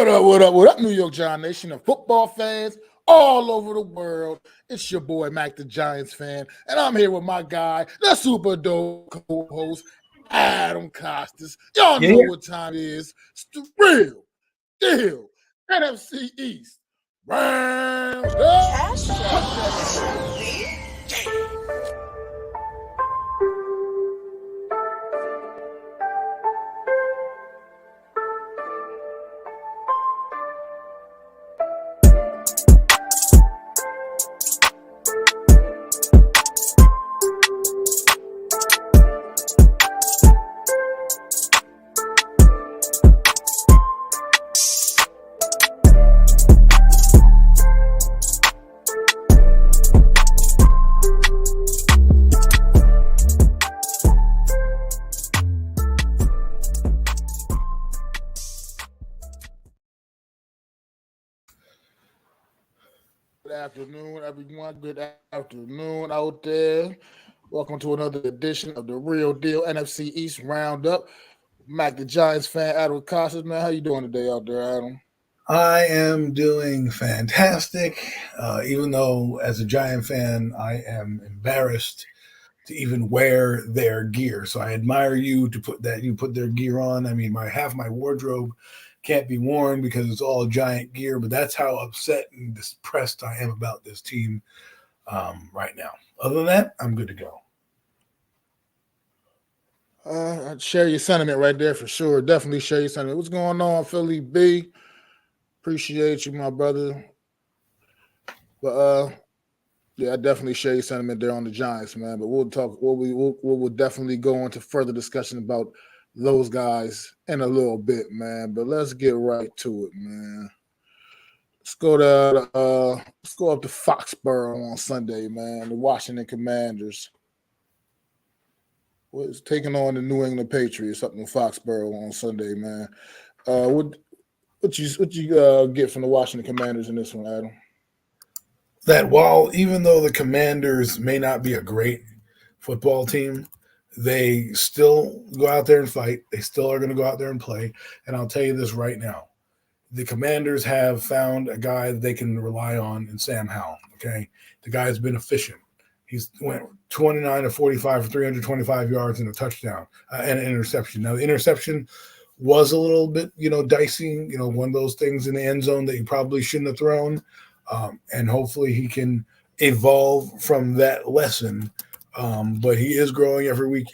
What up, what up, what up, New York Giant Nation and football fans all over the world. It's your boy, Mac the Giants fan, and I'm here with my guy, the super dope co-host, Adam Costas. Y'all know what time it is. It's the real deal NFC East. Round up. Good afternoon, everyone. Good afternoon out there. Welcome to another edition of the Real Deal NFC East Roundup. Mac the Giants fan, Adam Costas, man. How you doing today out there, Adam? I am doing fantastic, even though as a Giant fan, I am embarrassed to even wear their gear. So I admire you to put their gear on. I mean, half my wardrobe can't be worn because it's all Giant gear, but that's how upset and depressed I am about this team right now. Other than that, I'm good to go. I'd share your sentiment right there for sure. Definitely share your sentiment. What's going on, Philly B? Appreciate you, my brother. But yeah, I definitely share your sentiment there on the Giants, man. But we'll talk. We'll definitely go into further discussion about those guys in a little bit, man. But let's get right to it, man. Let's go up to Foxborough on Sunday, man. The Washington Commanders was taking on the New England Patriots up in Foxborough on Sunday, man. What you get from the Washington Commanders in this one, Adam? That even though the Commanders may not be a great football team, they still go out there and fight. They still are going to go out there and play. And I'll tell you this right now. The Commanders have found a guy that they can rely on in Sam Howell, okay? The guy's been efficient. He's went 29 to 45 for 325 yards and a touchdown and an interception. Now, the interception was a little bit, dicey, one of those things in the end zone that you probably shouldn't have thrown. And hopefully he can evolve from that lesson. But he is growing every week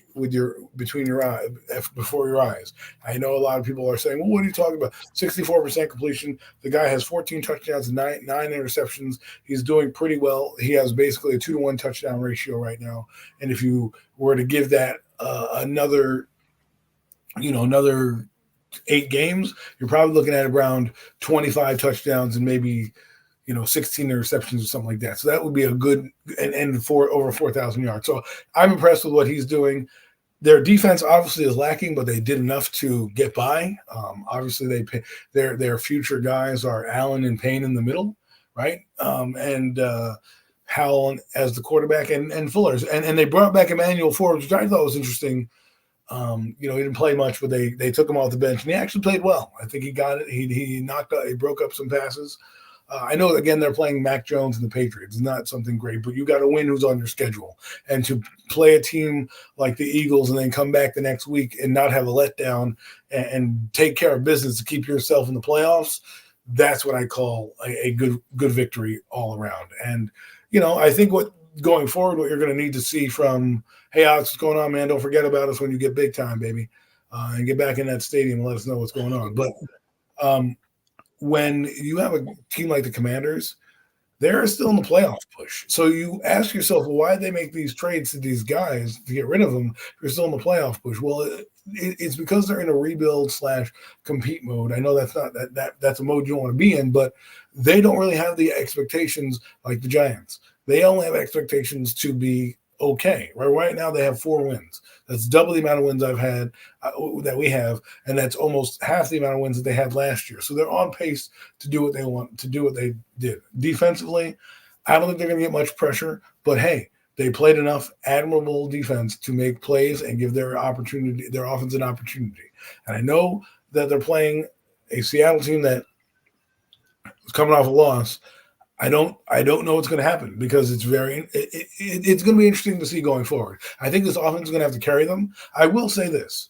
before your eyes. I know a lot of people are saying, well, what are you talking about? 64% completion. The guy has 14 touchdowns and nine interceptions. He's doing pretty well. He has basically a 2-to-1 touchdown ratio right now. And if you were to give that another 8 games, you're probably looking at around 25 touchdowns and maybe 16 interceptions or something like that. So that would be a good and for over 4,000 yards. So I'm impressed with what he's doing. Their defense obviously is lacking, but they did enough to get by. Obviously, their future guys are Allen and Payne in the middle, right? And Howell as the quarterback and Fuller's. And they brought back Emmanuel Forbes, which I thought was interesting. He didn't play much, but they took him off the bench, and he actually played well. I think he got it. He broke up some passes. I know, again, they're playing Mac Jones and the Patriots. It's not something great, but you got to win who's on your schedule. And to play a team like the Eagles and then come back the next week and not have a letdown and take care of business to keep yourself in the playoffs, that's what I call a good victory all around. And, I think going forward, what you're going to need to see from, hey, Alex, what's going on, man? Don't forget about us when you get big time, baby. And get back in that stadium and let us know what's going on. But when you have a team like the Commanders, they're still in the playoff push. So you ask yourself, well, why did they make these trades to these guys to get rid of them? They're still in the playoff push. Well, it's because they're in a rebuild/compete mode. I know that's not that's a mode you don't want to be in, but they don't really have the expectations like the Giants. They only have expectations to be okay. Right now they have 4 wins. That's double the amount of wins I've had that we have, and that's almost half the amount of wins that they had last year. So they're on pace to do what they want to do what they did. Defensively, I don't think they're going to get much pressure, but hey, they played enough admirable defense to make plays and give their offense an opportunity. And I know that they're playing a Seattle team that coming off a loss. I don't know what's going to happen because it's it's going to be interesting to see going forward. I think this offense is going to have to carry them. I will say this.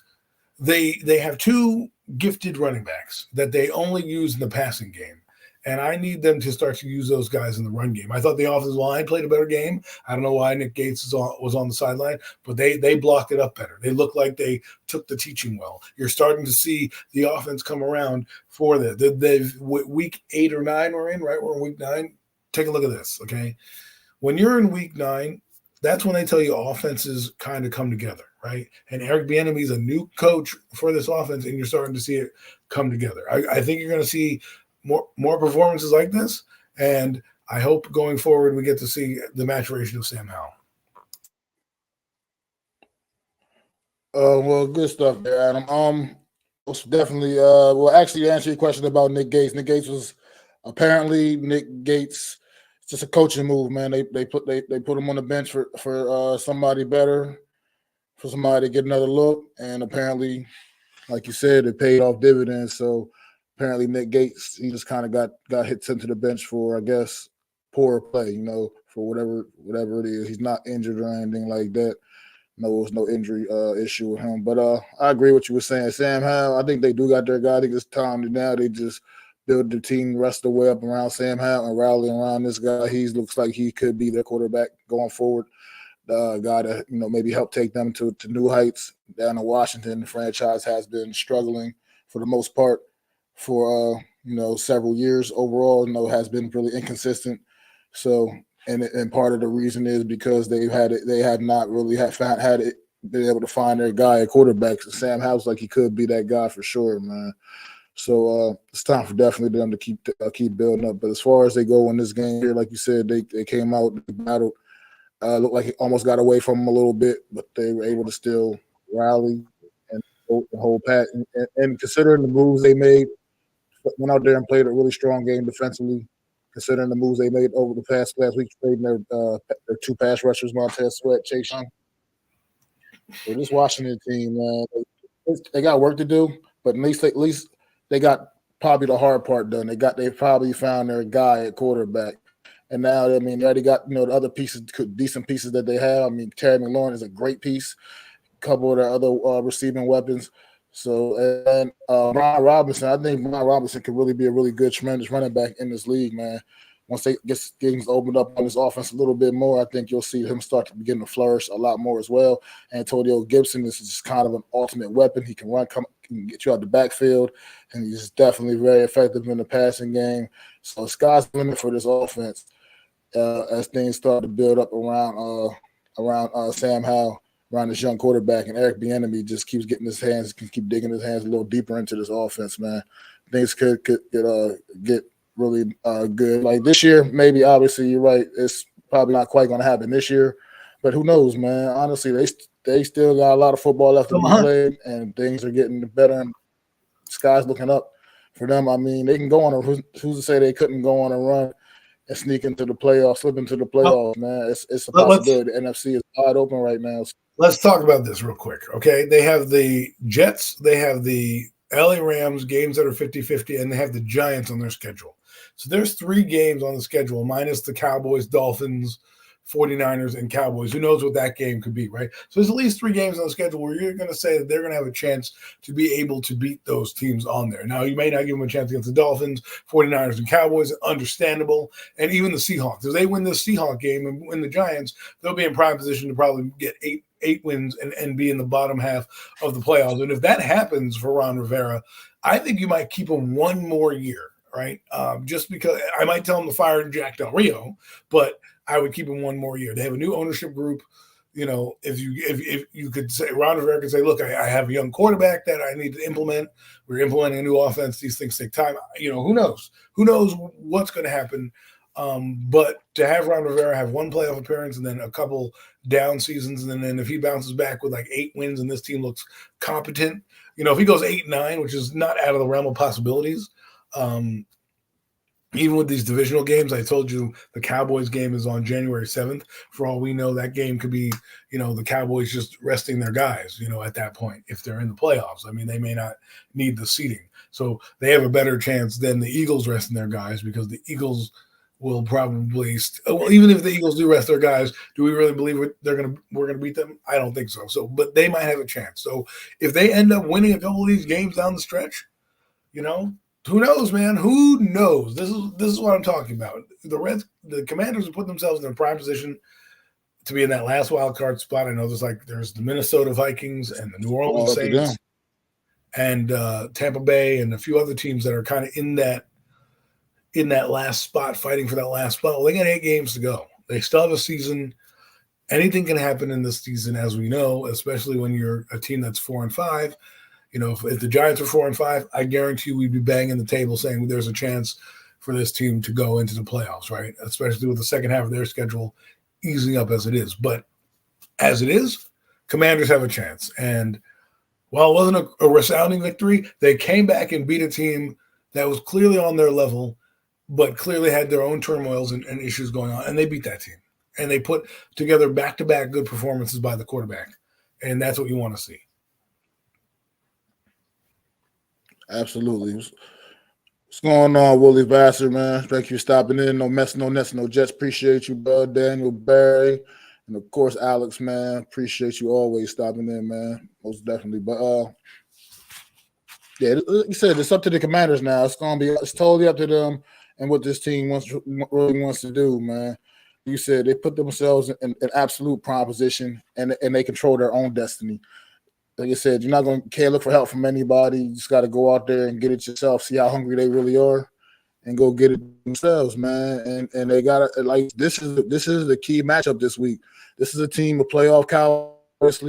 They have two gifted running backs that they only use in the passing game. And I need them to start to use those guys in the run game. I thought the offensive line played a better game. I don't know why Nick Gates was on the sideline, but they blocked it up better. They looked like they took the teaching well. You're starting to see the offense come around for that. They've week 8 or 9 we're in, right? We're in week 9. Take a look at this, okay? When you're in week 9, that's when they tell you offenses kind of come together, right? And Eric Bieniemy is a new coach for this offense, and you're starting to see it come together. I think you're going to see more performances like this, and I hope going forward we get to see the maturation of Sam Howell. Well, good stuff there, Adam. Definitely. Well, actually, to answer your question about Nick Gates. Nick Gates was apparently it's just a coaching move, man. They put him on the bench for somebody better, for somebody to get another look, and apparently, like you said, it paid off dividends. So apparently, Nick Gates, he just kind of got hit sent to the bench for, I guess, poor play. For whatever it is. He's not injured or anything like that. No, there was no injury issue with him. But I agree with what you were saying. Sam Howell, I think they do got their guy. I think it's time to now they just build the team, rest the way up around Sam Howell and rally around this guy. He looks like he could be their quarterback going forward. The guy to maybe help take them to new heights. Down in Washington, the franchise has been struggling for the most part for several years overall. Has been really inconsistent. So and part of the reason is because they have not really been able to find their guy at quarterback. So Sam Howell's like he could be that guy for sure, man. So it's time for definitely them to keep building up. But as far as they go in this game here, like you said, they came out, they battled. Looked like it almost got away from them a little bit, but they were able to still rally and hold pat. And considering the moves they made, went out there and played a really strong game defensively. Considering the moves they made over the last week, trading their 2 pass rushers, Montez Sweat, Chase Young. So this Washington team, man, they got work to do, but at least they got probably the hard part done. They probably found their guy at quarterback. And now, they already got, the other pieces, decent pieces that they have. Terry McLaurin is a great piece. A couple of their other receiving weapons. So, and Brian Robinson, I think Brian Robinson could really be a really good, tremendous running back in this league, man. Once they get things opened up on this offense a little bit more, I think you'll see him start to begin to flourish a lot more as well. Antonio Gibson is just kind of an ultimate weapon. He can can get you out the backfield, and he's definitely very effective in the passing game. So sky's the limit for this offense as things start to build up around Sam Howell, around this young quarterback, and Eric Bieniemy just keeps getting his hands, can keep digging his hands a little deeper into this offense, man. Things could get really good. Like this year, maybe, obviously, you're right, it's probably not quite going to happen this year, but who knows, man? Honestly, they still got a lot of football left to be played, and things are getting better, and the sky's looking up for them. They can go on who's to say they couldn't go on a run and sneak into the playoffs, slip into the playoffs, man. It's a possibility. The NFC is wide open right now. Let's talk about this real quick, okay? They have the Jets, they have the LA Rams, games that are 50-50, and they have the Giants on their schedule. So there's 3 games on the schedule, minus the Cowboys, Dolphins, 49ers, and Cowboys. Who knows what that game could be, right? So there's at least 3 games on the schedule where you're going to say that they're going to have a chance to be able to beat those teams on there. Now, you may not give them a chance against the Dolphins, 49ers, and Cowboys. Understandable. And even the Seahawks. If they win the Seahawks game and win the Giants, they'll be in prime position to probably get 8 wins and be in the bottom half of the playoffs. And if that happens for Ron Rivera, I think you might keep him one more year, right? Just because I might tell him to fire Jack Del Rio, but I would keep him one more year. They have a new ownership group. If you could say, Ron Rivera could say, look, I have a young quarterback that I need to implement. We're implementing a new offense. These things take time. Who knows? Who knows what's going to happen? But to have Ron Rivera have 1 playoff appearance and then a couple down seasons, and then if he bounces back with like 8 wins and this team looks competent, if he goes 8-9, which is not out of the realm of possibilities, even with these divisional games, I told you the Cowboys game is on January 7th. For all we know, that game could be, the Cowboys just resting their guys, at that point, if they're in the playoffs. I mean, they may not need the seeding. So they have a better chance than the Eagles resting their guys, because the Eagles will probably even if the Eagles do rest their guys, do we really believe we're gonna beat them? I don't think so. So, but they might have a chance. So if they end up winning a couple of these games down the stretch, who knows, man? Who knows? This is what I'm talking about. The Commanders have put themselves in a prime position to be in that last wild card spot. I know there's the Minnesota Vikings and the New Orleans Saints and Tampa Bay and a few other teams that are kind of in that last spot, fighting for that last spot. Well, they got 8 games to go. They still have a season. Anything can happen in this season, as we know, especially when you're a team that's 4-5. If the Giants are 4-5, I guarantee we'd be banging the table saying there's a chance for this team to go into the playoffs, right? Especially with the second half of their schedule easing up as it is. But as it is, Commanders have a chance. And while it wasn't a resounding victory, they came back and beat a team that was clearly on their level, but clearly had their own turmoils and issues going on. And they beat that team. And they put together back-to-back good performances by the quarterback. And that's what you want to see. Absolutely. What's going on, Willie Vassar, man? Thank you for stopping in. No mess, no nets, no jets. Appreciate you, bud. Daniel Barry. And, of course, Alex, man. Appreciate you always stopping in, man. Most definitely. But, yeah, like you said, it's up to the Commanders now. It's totally up to them and what this team really wants to do, man. You said they put themselves in absolute prime position, and they control their own destiny. Like I said, you're not going to can't look for help from anybody. You just got to go out there and get it yourself, see how hungry they really are, and go get it themselves, man. And they got to, like, this is the key matchup this week. This is a team, a playoff Cowboys,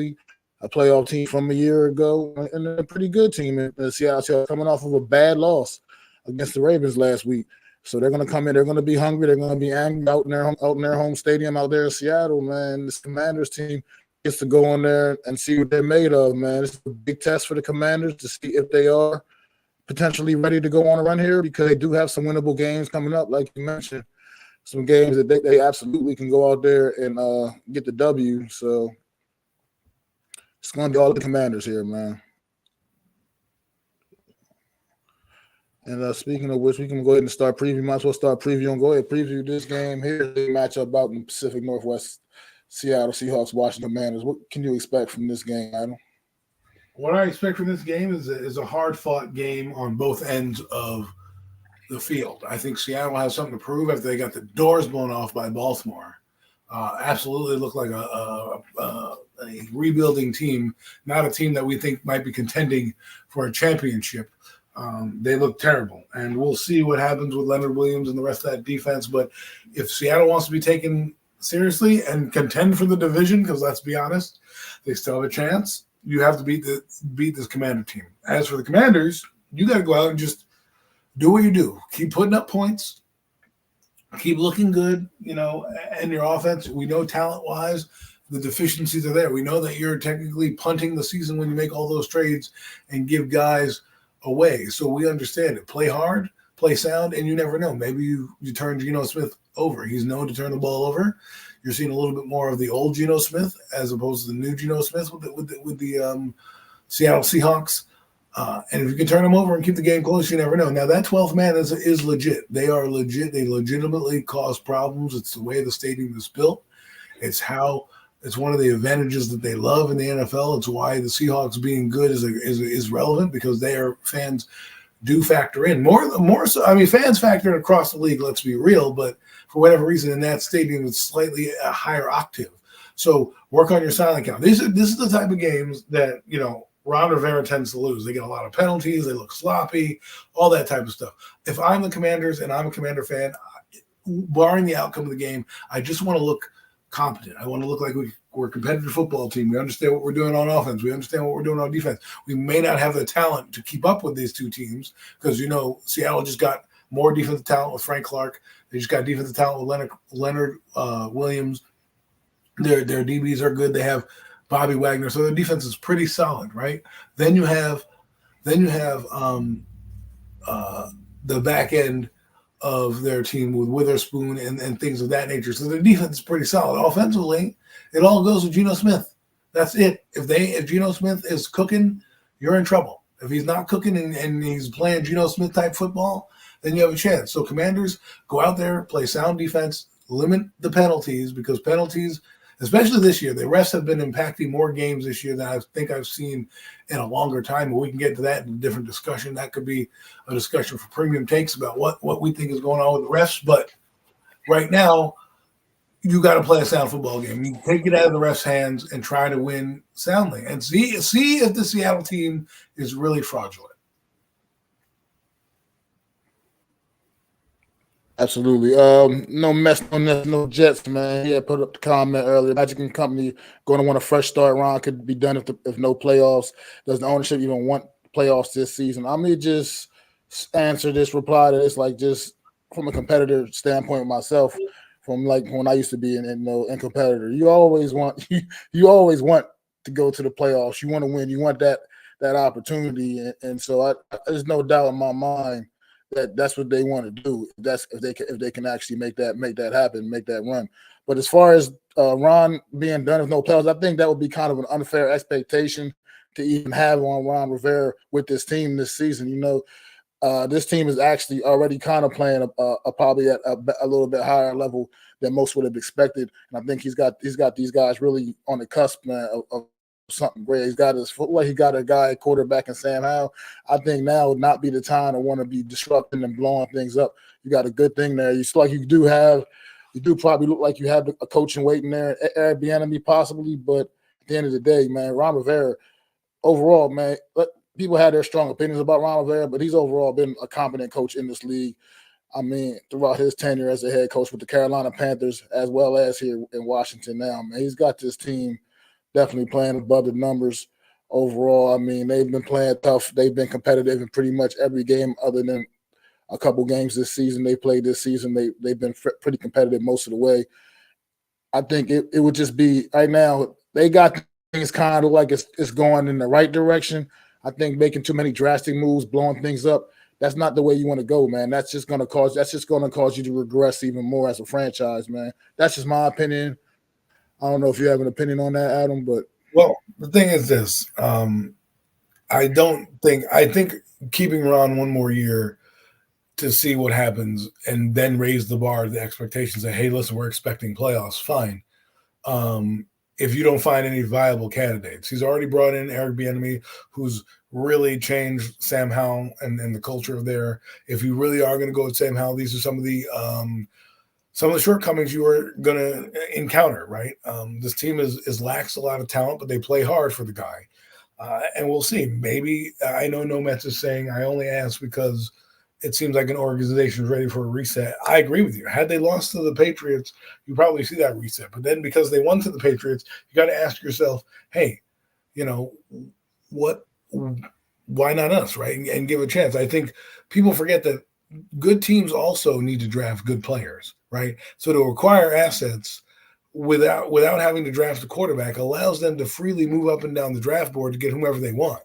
a playoff team from a year ago, and a pretty good team in Seattle, coming off of a bad loss against the Ravens last week. So they're going to come in. They're going to be hungry. They're going to be angry out in their home stadium out there in Seattle, man. This Commanders team gets to go in there and see what they're made of, man. It's a big test for the Commanders to see if they are potentially ready to go on a run here, because they do have some winnable games coming up, like you mentioned. Some games that they absolutely can go out there and get the W. So it's going to be all the Commanders here, man. And speaking of which, we can go ahead and start previewing. Might as well start previewing. Go ahead, preview this game here. The matchup out in the Pacific Northwest. Seattle Seahawks, Washington Commanders. What can you expect from this game, Adam? What I expect from this game is a hard-fought game on both ends of the field. I think Seattle has something to prove after they got the doors blown off by Baltimore. Absolutely look like a rebuilding team, not a team that we think might be contending for a championship. They look terrible, and we'll see what happens with Leonard Williams and the rest of that defense. But if Seattle wants to be taken seriously and contend for the division, because let's be honest, they still have a chance, you have to beat this Commander team. As for the Commanders, you got to go out and just do what you do. Keep putting up points. Keep looking good, and your offense. We know talent-wise the deficiencies are there. We know that you're technically punting the season when you make all those trades and give guys away. So we understand it. Play hard, play sound, and you never know. Maybe you turn Geno Smith over. He's known to turn the ball over. You're seeing a little bit more of the old Geno Smith as opposed to the new Geno Smith with the Seattle Seahawks. And if you can turn them over and keep the game close, you never know. Now, that 12th man is legit. They are legit. They legitimately cause problems. It's the way the stadium is built. It's one of the advantages that they love in the NFL. It's why the Seahawks being good is relevant, because their fans do factor in more so. I mean, fans factor in across the league, let's be real, but for whatever reason in that stadium it's slightly a higher octave. So work on your silent count. This is the type of games that Ron Rivera tends to lose. They get a lot of penalties, they look sloppy, all that type of stuff. If I'm the Commanders and I'm a Commander fan, barring the outcome of the game, I just want to look competent. I want to look like we're a competitive football team. We understand what we're doing on offense. We understand what we're doing on defense. We may not have the talent to keep up with these two teams because, Seattle just got more defensive talent with Frank Clark. They just got defensive talent with Leonard Williams. Their DBs are good. They have Bobby Wagner. So their defense is pretty solid, right? Then you have the back end of their team with Witherspoon and things of that nature. So their defense is pretty solid. Offensively, it all goes with Geno Smith. That's it. If Geno Smith is cooking, you're in trouble. If he's not cooking and he's playing Geno Smith type football, then you have a chance. So Commanders, go out there, play sound defense, limit the penalties, because penalties, especially this year, the refs have been impacting more games this year than I think I've seen in a longer time. But we can get to that in a different discussion. That could be a discussion for premium takes about what we think is going on with the refs. But right now, you got to play a sound football game. You take it out of the refs' hands and try to win soundly, and see if the Seattle team is really fraudulent. Absolutely. No mess, no Jets, man. Yeah, put up the comment earlier. Magic and Company going to want a fresh start. Ron could be done if no playoffs. Does the ownership even want playoffs this season? I'm gonna just answer this, reply to this, like just from a competitor standpoint myself. From like when I used to be in competitor, you always want you always want to go to the playoffs. You want to win. You want that opportunity, and so there's no doubt in my mind that's what they want to do. That's if they can actually make that happen, make that run. But as far as Ron being done with no playoffs, I think that would be kind of an unfair expectation to even have on Ron Rivera with this team this season. You know, this team is actually already kind of playing probably at a little bit higher level than most would have expected. And I think he's got these guys really on the cusp, man, of something great. He's got his footwork. He got a guy quarterback in Sam Howell. I think now would not be the time to want to be disrupting and blowing things up. You got a good thing there. You still like you do probably look like you have a coach in waiting there, Eric Bieniemy possibly. But at the end of the day, man, Ron Rivera overall, man, people had their strong opinions about Ron Rivera, but he's overall been a competent coach in this league. I mean, throughout his tenure as a head coach with the Carolina Panthers, as well as here in Washington now, man, he's got this team definitely playing above the numbers overall. I mean, they've been playing tough. They've been competitive in pretty much every game other than a couple games this season they played this season. They've been pretty competitive most of the way. I think it would just be right now, they got things kind of like it's going in the right direction. I think making too many drastic moves, blowing things up, that's not the way you want to go, man. That's just going to cause you to regress even more as a franchise, man. That's just my opinion. I don't know if you have an opinion on that, Adam, but the thing is this: I think keeping Ron one more year to see what happens and then raise the bar to the expectations. Say, hey, listen, we're expecting playoffs. Fine. If you don't find any viable candidates, he's already brought in Eric Bieniemy, who's really changed Sam Howell and the culture of there. If you really are going to go with Sam Howell, these are some of the shortcomings you are going to encounter, right? This team is lacks a lot of talent, but they play hard for the guy. And we'll see. Maybe I know No Mets is saying, I only ask because it seems like an organization is ready for a reset. I agree with you. Had they lost to the Patriots, you probably see that reset. But then because they won to the Patriots, you got to ask yourself, hey, you know, why not us, right? And give a chance. I think people forget that good teams also need to draft good players, right? So to acquire assets without having to draft a quarterback allows them to freely move up and down the draft board to get whomever they want,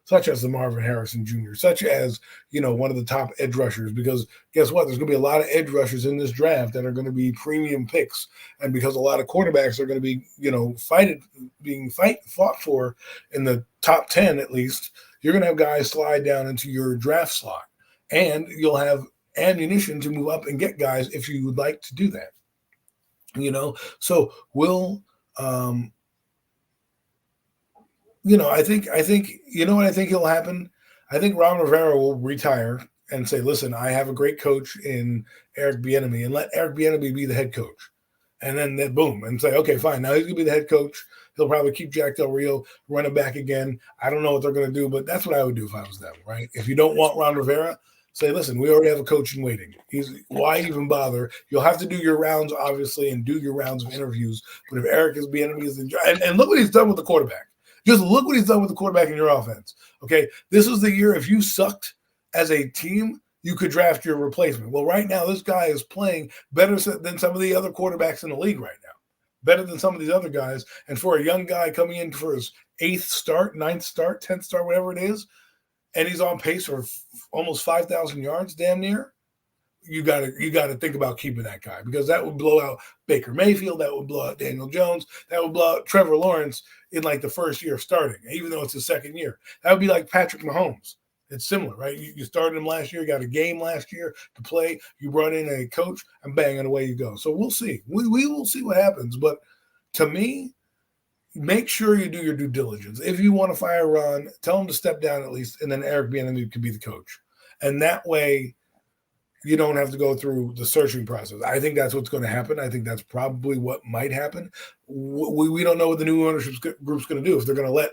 such as the Marvin Harrison Jr., such as, one of the top edge rushers, because guess what? There's going to be a lot of edge rushers in this draft that are going to be premium picks. And because a lot of quarterbacks are going to be, fought for in the top 10 at least, you're going to have guys slide down into your draft slot. And you'll have ammunition to move up and get guys if you would like to do that. So I think what I think will happen? I think Ron Rivera will retire and say, listen, I have a great coach in Eric Bieniemy, and let Eric Bieniemy be the head coach. And then boom, and say, okay, fine. Now he's going to be the head coach. He'll probably keep Jack Del Rio, run it back again. I don't know what they're going to do, but that's what I would do if I was them, right? If you don't want Ron Rivera, say, listen, we already have a coach in waiting. Why even bother? You'll have to do your rounds, obviously, and do your rounds of interviews. But if Eric is Bieniemy, and look what he's done with the quarterback. Just look what he's done with the quarterback in your offense. Okay, this was the year if you sucked as a team, you could draft your replacement. Well, right now, this guy is playing better than some of the other quarterbacks in the league right now, better than some of these other guys. And for a young guy coming in for his 8th start, 9th start, 10th start, whatever it is, and he's on pace for almost 5,000 yards, damn near. you gotta think about keeping that guy, because that would blow out Baker Mayfield, that would blow out Daniel Jones, that would blow out Trevor Lawrence in like the first year of starting, even though it's his second year. That would be like Patrick Mahomes. It's similar, right? You started him last year, got a game last year to play, you brought in a coach, and bang, and away you go. So we'll see. We will see what happens. But to me, make sure you do your due diligence. If you want to fire Ron, tell him to step down at least, and then Eric Bieniemy can be the coach. And that way, you don't have to go through the searching process. I think that's what's going to happen. I think that's probably what might happen. We don't know what the new ownership group's going to do. If they're going to let,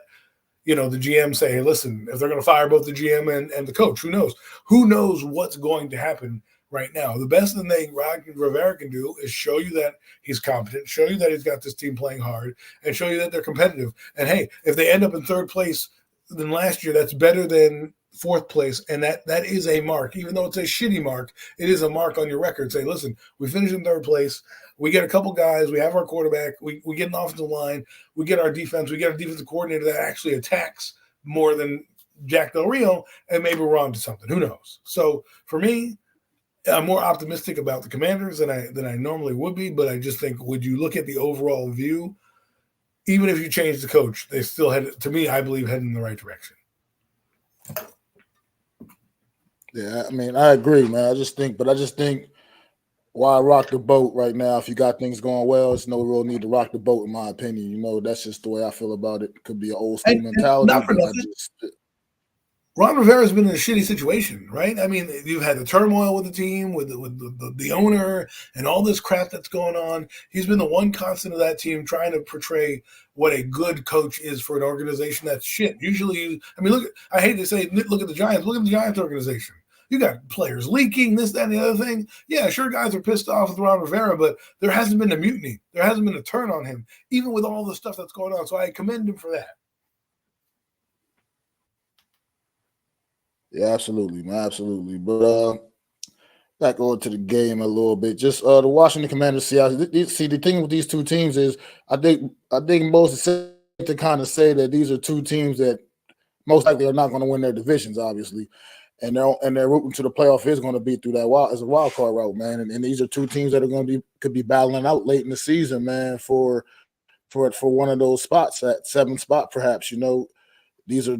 the GM say, hey, listen, if they're going to fire both the GM and the coach, who knows? Who knows what's going to happen right now? The best thing Ron Rivera can do is show you that he's competent, show you that he's got this team playing hard, and show you that they're competitive. And, hey, if they end up in third place than last year, that's better than fourth place, and that is a mark. Even though it's a shitty mark, it is a mark on your record. Say, listen, we finished in third place. We get a couple guys. We have our quarterback. We get an offensive line. We get our defense. We get a defensive coordinator that actually attacks more than Jack Del Rio, and maybe we're on to something. Who knows? So for me, I'm more optimistic about the Commanders than I normally would be, but I just think, would you look at the overall view, even if you change the coach, they still head, to me, I believe, heading in the right direction. Yeah, I mean, I agree, man. I just think why rock the boat right now? If you got things going well, there's no real need to rock the boat, in my opinion. That's just the way I feel about it. Could be an old school mentality. Not for nothing. Ron Rivera's been in a shitty situation, right? I mean, you've had the turmoil with the team, with the owner, and all this crap that's going on. He's been the one constant of that team, trying to portray what a good coach is for an organization that's shit. Usually, I hate to say, look at the Giants. Look at the Giants organization. You got players leaking, this, that, and the other thing. Yeah, sure, guys are pissed off with Ron Rivera, but there hasn't been a mutiny. There hasn't been a turn on him, even with all the stuff that's going on. So I commend him for that. Yeah, absolutely, man, absolutely. But back over to the game a little bit. Just the Washington Commanders. See, the thing with these two teams is, I think most is safe to kind of say that these are two teams that most likely are not going to win their divisions, obviously, and they're rooting to the playoff is going to be through that wild card route, man. And these are two teams that could be battling out late in the season, man, for one of those spots, that seventh spot, perhaps. These are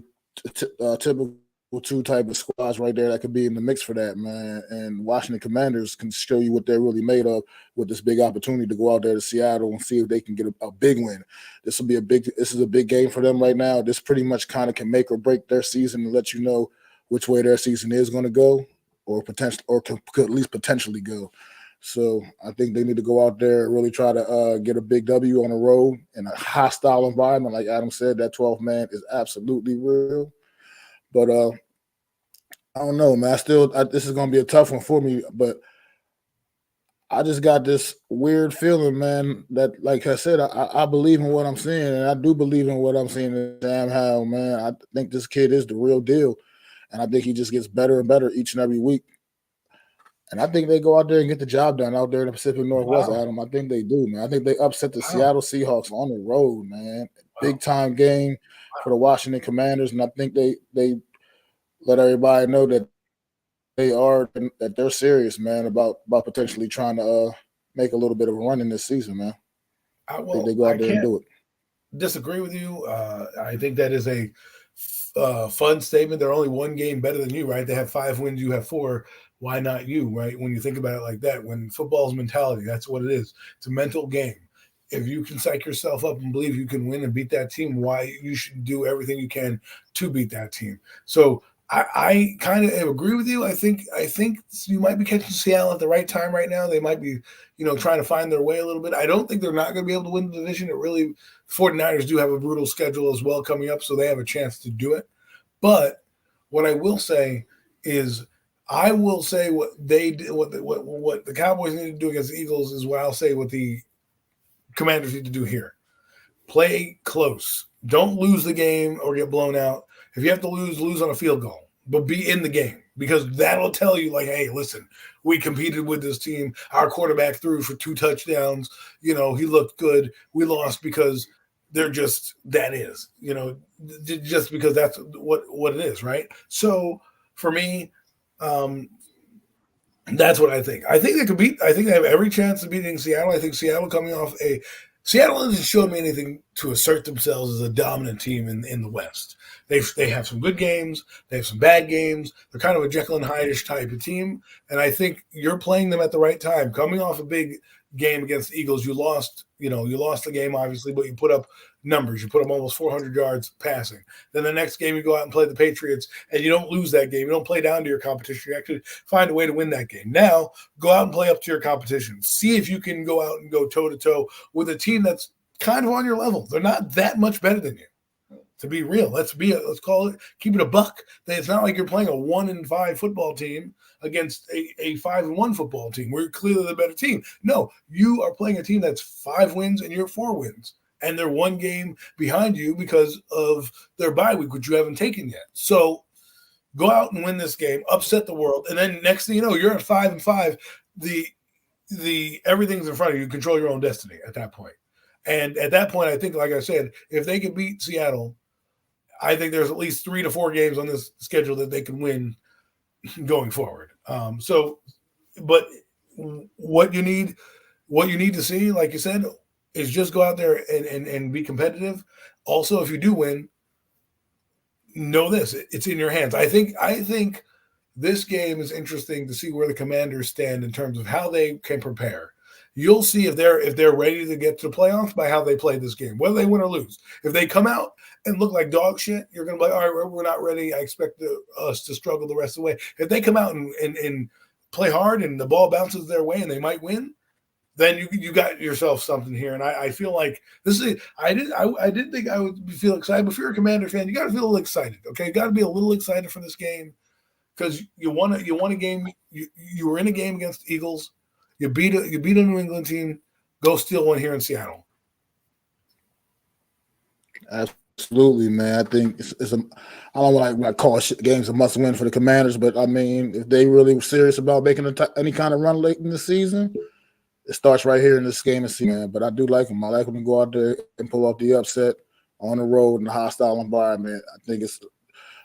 typical two type of squads right there that could be in the mix for that, man. And Washington Commanders can show you what they're really made of with this big opportunity to go out there to Seattle and see if they can get a big win. This is a big game for them right now. This pretty much kind of can make or break their season and let you know which way their season is going to go, or could at least potentially go. So I think they need to go out there and really try to get a big W on the road in a hostile environment. Like Adam said, that 12th man is absolutely real. But I don't know, man. This is going to be a tough one for me, but I just got this weird feeling, man, that, like I said, I believe in what I'm seeing, and I do believe in what I'm seeing in Sam Howell, man. I think this kid is the real deal, and I think he just gets better and better each and every week. And I think they go out there and get the job done out there in the Pacific Northwest, wow. Adam. I think they do, man. I think they upset the Seattle Seahawks on the road, man. Big-time game for the Washington Commanders, and I think they let everybody know that they're serious, man, about potentially trying to make a little bit of a run in this season, man. I think they go out there and do it. Disagree with you. I think that is a fun statement. They're only one game better than you, right? They have 5 wins, you have 4. Why not you, right? When you think about it like that, when football's mentality, that's what it is. It's a mental game. If you can psych yourself up and believe you can win and beat that team, why you should do everything you can to beat that team. So I kind of agree with you. I think you might be catching Seattle at the right time right now. They might be, trying to find their way a little bit. I don't think they're not going to be able to win the division. 49ers do have a brutal schedule as well coming up, so they have a chance to do it. But what I will say is, what they did, what the Cowboys need to do against the Eagles is what I'll say what the Commanders need to do here. Play close. Don't lose the game or get blown out. If you have to lose on a field goal, but be in the game, because that'll tell you, like, hey, listen, we competed with this team. Our quarterback threw for 2 touchdowns. He looked good. We lost because they're just that is, just because that's what it is, right? So for me, That's what I think. I think they could beat. I think they have every chance of beating Seattle. I think Seattle coming off Seattle hasn't shown me anything to assert themselves as a dominant team in the West. They have some good games. They have some bad games. They're kind of a Jekyll and Hyde-ish type of team, and I think you're playing them at the right time. Coming off a big game against the Eagles, you lost. You lost the game obviously, but you put up numbers. You put up almost 400 yards passing. Then the next game you go out and play the Patriots, and you don't lose that game. You don't play down to your competition. You actually find a way to win that game. Now go out and play up to your competition. See if you can go out and go toe to toe with a team that's kind of on your level. They're not that much better than you. To be real, let's call it, keep it a buck. It's not like you're playing a 1-5 football team against a 5-1 football team. We're clearly the better team. No, you are playing a team that's 5 wins and you're 4 wins. And they're 1 game behind you because of their bye week, which you haven't taken yet. So go out and win this game, upset the world, and then next thing you know, you're at 5-5. The everything's in front of you. You control your own destiny at that point. And at that point, I think, like I said, if they can beat Seattle, I think there's at least 3 to 4 games on this schedule that they can win going forward. But what you need to see, like you said, is just go out there and be competitive. Also, if you do win, know this: it's in your hands. I think this game is interesting to see where the Commanders stand in terms of how they can prepare. You'll see if they're ready to get to the playoffs by how they play this game, whether they win or lose. If they come out and look like dog shit, you're going to be like, all right, we're not ready. I expect us to struggle the rest of the way. If they come out and play hard and the ball bounces their way and they might win, then you got yourself something here. And I feel like this is – I didn't think I would feel excited. But if you're a Commander fan, you got to feel a little excited, okay? You got to be a little excited for this game because you won a game. You were in a game against the Eagles. You beat a New England team. Go steal one here in Seattle. Absolutely, man. I think it's a. I don't want to call games a must win for the Commanders, but I mean, if they really were serious about making any kind of run late in the season, it starts right here in this game and see, man. But I do like them. I like them to go out there and pull off the upset on the road in a hostile environment. I think it's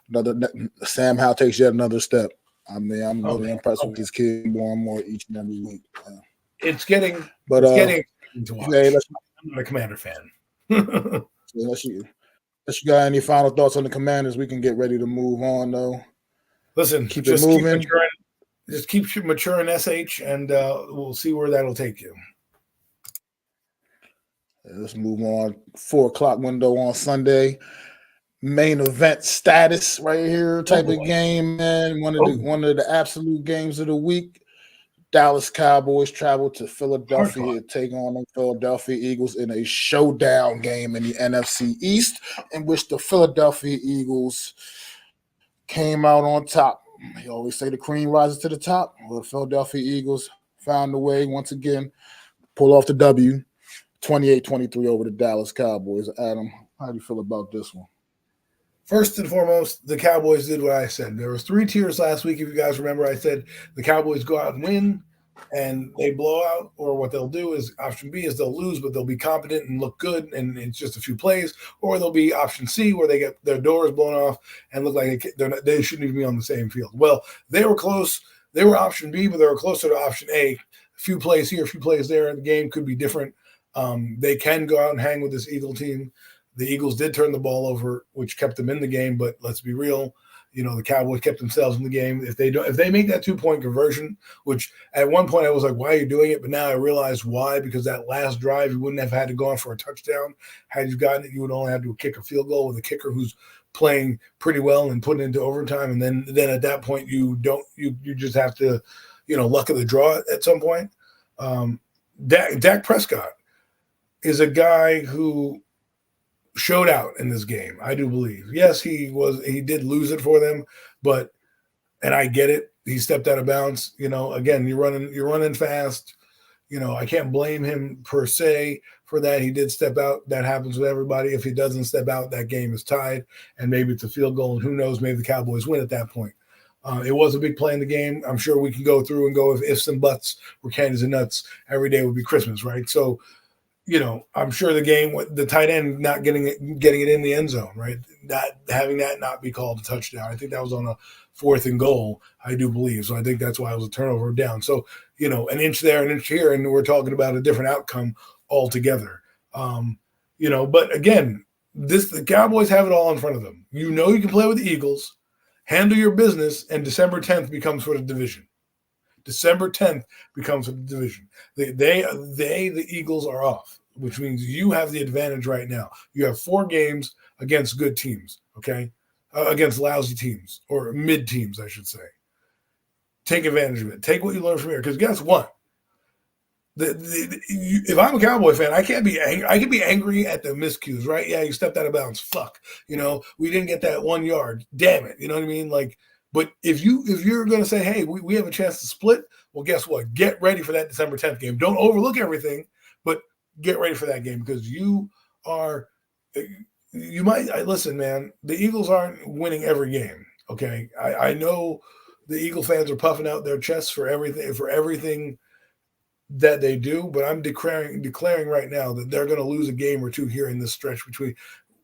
another. Sam Howell takes yet another step. I mean, I'm really impressed with these kids more and more each and every week. It's getting to watch. Yeah, I'm not a Commander fan. Unless you got any final thoughts on the Commanders, we can get ready to move on, though. Listen, keep it moving. Keep maturing SH, and we'll see where that'll take you. Let's move on. 4:00 window on Sunday. Main event status right here type of game, man. One of the absolute games of the week. Dallas Cowboys travel to Philadelphia to take on the Philadelphia Eagles in a showdown game in the NFC East, in which the Philadelphia Eagles came out on top. You always say the cream rises to the top. Well, the Philadelphia Eagles found a way once again, pull off the W, 28-23 over the Dallas Cowboys. Adam, how do you feel about this one? First and foremost, the Cowboys did what I said. There was 3 tiers last week. If you guys remember, I said the Cowboys go out and win, and they blow out, or what they'll do is option B is they'll lose, but they'll be competent and look good, and it's just a few plays, or they'll be option C where they get their doors blown off and look like they shouldn't even be on the same field. Well, they were close. They were option B, but they were closer to option A. A few plays here, a few plays there. The game could be different. They can go out and hang with this Eagle team. The Eagles did turn the ball over, which kept them in the game, but let's be real. The Cowboys kept themselves in the game. If they make that 2-point conversion, which at one point I was like, why are you doing it? But now I realize why, because that last drive, you wouldn't have had to go on for a touchdown. Had you gotten it, you would only have to kick a field goal with a kicker who's playing pretty well and put it into overtime. And then at that point, you just have to, luck of the draw at some point. Dak Prescott is a guy who showed out in this game, I do believe. Yes, he did lose it for them, and I get it. He stepped out of bounds. Again, you're running fast. I can't blame him per se for that. He did step out. That happens with everybody. If he doesn't step out, that game is tied, and maybe it's a field goal, and who knows, maybe the Cowboys win at that point. It was a big play in the game. I'm sure we can go through and go if ifs and buts were candies and nuts, every day would be Christmas, right? So I'm sure the game with the tight end not getting it in the end zone, right? Not having that not be called a touchdown. I think that was on a 4th and goal, I do believe. So I think that's why it was a turnover down. So, an inch there, an inch here, and we're talking about a different outcome altogether. But again, the Cowboys have it all in front of them. You can play with the Eagles, handle your business, and December 10th becomes for the division. December 10th becomes for the division. The Eagles are off, which means you have the advantage right now. You have 4 games against good teams, okay? Against lousy teams, or mid teams, I should say. Take advantage of it. Take what you learned from here, because guess what? If I'm a Cowboy fan, I can't be angry. I can be angry at the miscues, right? Yeah, you stepped out of bounds. Fuck. We didn't get that 1 yard. Damn it. You know what I mean? But if you're going to say, hey, we have a chance to split, well, guess what? Get ready for that December 10th game. Don't overlook everything, but get ready for that game, because you might listen, man. The Eagles aren't winning every game. Okay, I know the Eagle fans are puffing out their chests for everything that they do, but I'm declaring right now that they're going to lose a game or two here in this stretch between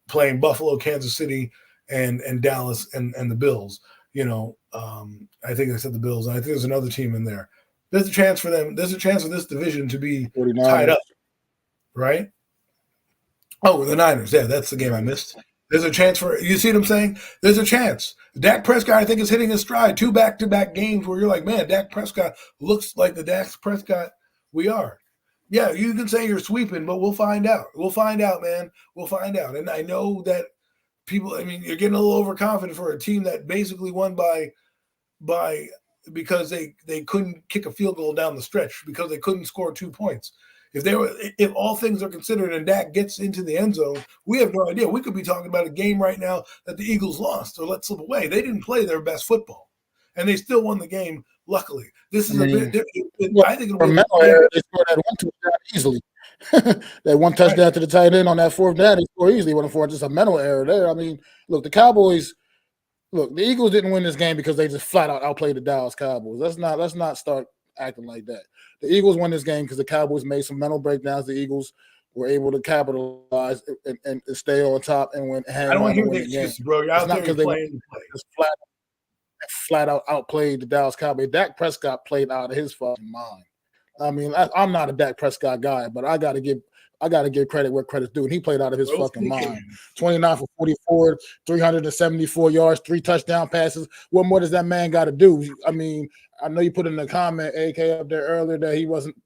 playing Buffalo, Kansas City, and Dallas and the Bills. I think I said the Bills. I think there's another team in there. There's a chance for them. There's a chance for this division to be 49ers. Tied up, right? Oh, the Niners. Yeah, that's the game I missed. There's a chance you see what I'm saying? There's a chance. Dak Prescott, I think, is hitting his stride. 2 back-to-back games where you're like, man, Dak Prescott looks like the Dak Prescott we are. Yeah, you can say you're sweeping, but we'll find out. We'll find out, man. We'll find out. And I know that people, you're getting a little overconfident for a team that basically won by because they couldn't kick a field goal down the stretch, because they couldn't score 2 points. If all things are considered and Dak gets into the end zone, we have no idea. We could be talking about a game right now that the Eagles lost or let slip away. They didn't play their best football, and they still won the game. Luckily, this is a bit different. I think it'll be they scored that 1 touchdown easily. That 1 touchdown to the tight end on that 4th down, they scored easily. Just a mental error there. Look, the Cowboys. Look, the Eagles didn't win this game because they just flat out outplayed the Dallas Cowboys. Let's not start acting like that. The Eagles won this game because the Cowboys made some mental breakdowns. The Eagles were able to capitalize and stay on top and win. I don't want to hear the excuses, bro. You're out there playing. Flat out outplayed the Dallas Cowboys. Dak Prescott played out of his fucking mind. I'm not a Dak Prescott guy, but I got to give credit where credit's due. And he played out of his fucking mind. 29 for 44, 374 yards, 3 touchdown passes. What more does that man got to do? I know you put in the comment, AK, up there earlier, that he wasn't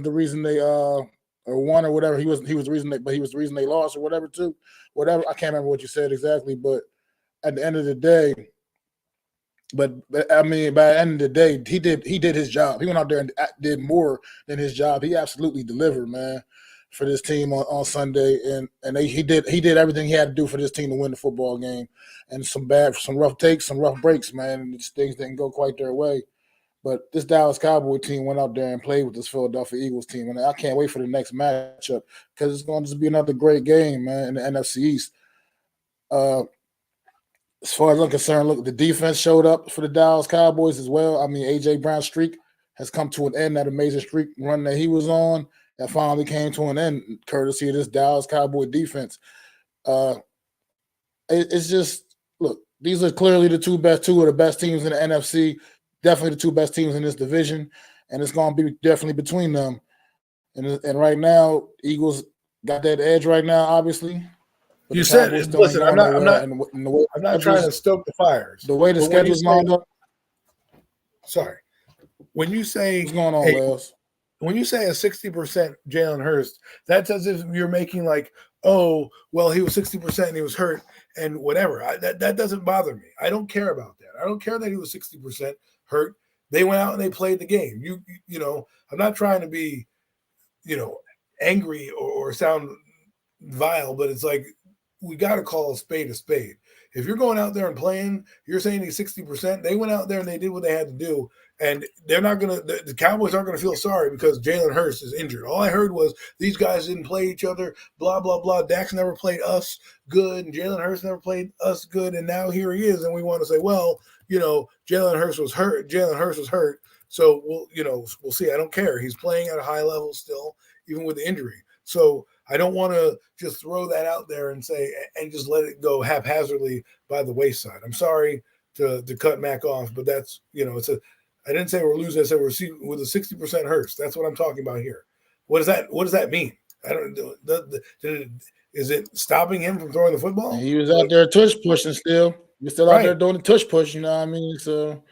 the reason they or won or whatever. He was the reason they lost or whatever too. Whatever, I can't remember what you said exactly, but at the end of the day. But by the end of the day, he did his job. He went out there and did more than his job. He absolutely delivered, man, for this team on Sunday, and he did everything he had to do for this team to win the football game. And some rough takes, some rough breaks, man, and things didn't go quite their way. But this Dallas Cowboy team went out there and played with this Philadelphia Eagles team, and I can't wait for the next matchup, because it's going to just be another great game, man, in the NFC East. As far as I'm concerned, look, the defense showed up for the Dallas Cowboys as well. A.J. Brown's streak has come to an end. That amazing streak run that he was on, that finally came to an end, courtesy of this Dallas Cowboy defense. It's just, look, these are clearly two of the best teams in the NFC, definitely the 2 best teams in this division, and it's going to be definitely between them. And right now, Eagles got that edge right now, obviously. You said, listen, I'm not trying to stoke the fires. The way the schedule's lined up. Sorry. When you say what's going on, Wells? When you say a 60% Jalen Hurts, that's as if you're making like, oh, well, he was 60% and he was hurt and whatever. That doesn't bother me. I don't care about that. I don't care that he was 60% hurt. They went out and they played the game. I'm not trying to be, angry or sound vile, but it's like, we got to call a spade a spade. If you're going out there and playing, you're saying he's 60%. They went out there and they did what they had to do. And they're not going to – the Cowboys aren't going to feel sorry because Jalen Hurts is injured. All I heard was these guys didn't play each other, blah, blah, blah. Dax never played us good, and Jalen Hurts never played us good, and now here he is. And we want to say, well, Jalen Hurts was hurt. So, we'll see. I don't care. He's playing at a high level still. even with the injury. So I don't want to just throw that out there and say and just let it go haphazardly by the wayside. I'm sorry to cut Mac off, but that's it's a. I didn't say we're losing. I said we're with a 60% hurts. That's what I'm talking about here. What does that mean? I don't. Is it stopping him from throwing the football? And he was out there tush pushing still. He's still out there doing the tush push. You know what I mean? So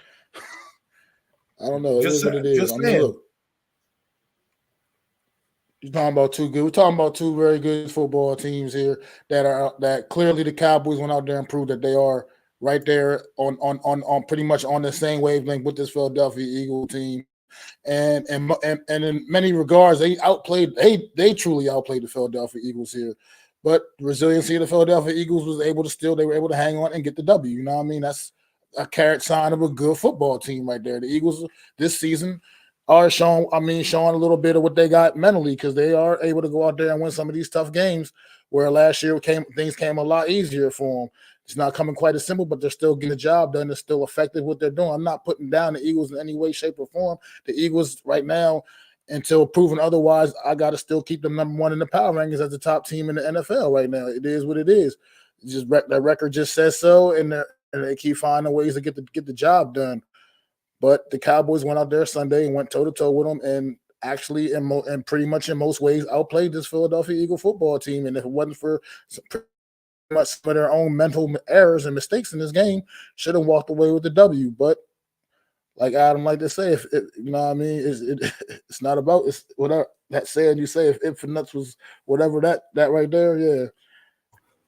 I don't know. It is what it is. I mean, look. You're talking about two good. We're talking about two very good football teams here that clearly the Cowboys went out there and proved that they are right there on pretty much on the same wavelength with this Philadelphia Eagle team. And in many regards, they truly outplayed the Philadelphia Eagles here. But the resiliency of the Philadelphia Eagles they were able to hang on and get the W. You know what I mean? That's a carrot sign of a good football team right there. The Eagles this season are showing a little bit of what they got mentally, because they are able to go out there and win some of these tough games where last year things came a lot easier for them. It's not coming quite as simple, but they're still getting the job done. They're still effective what they're doing. I'm not putting down the Eagles in any way, shape, or form. The Eagles right now, until proven otherwise, I got to still keep them number one in the power rankings as the top team in the NFL right now. It is what it is. It's just that record just says so, and they keep finding ways to get the job done. But the Cowboys went out there Sunday and went toe-to-toe with them, and actually, and pretty much in most ways, outplayed this Philadelphia Eagle football team. And if it wasn't for some of their own mental errors and mistakes in this game, should have walked away with the W. But like Adam like to say, if it, you know what I mean, it's not about it's whatever that saying you say. If nuts was whatever that right there, yeah.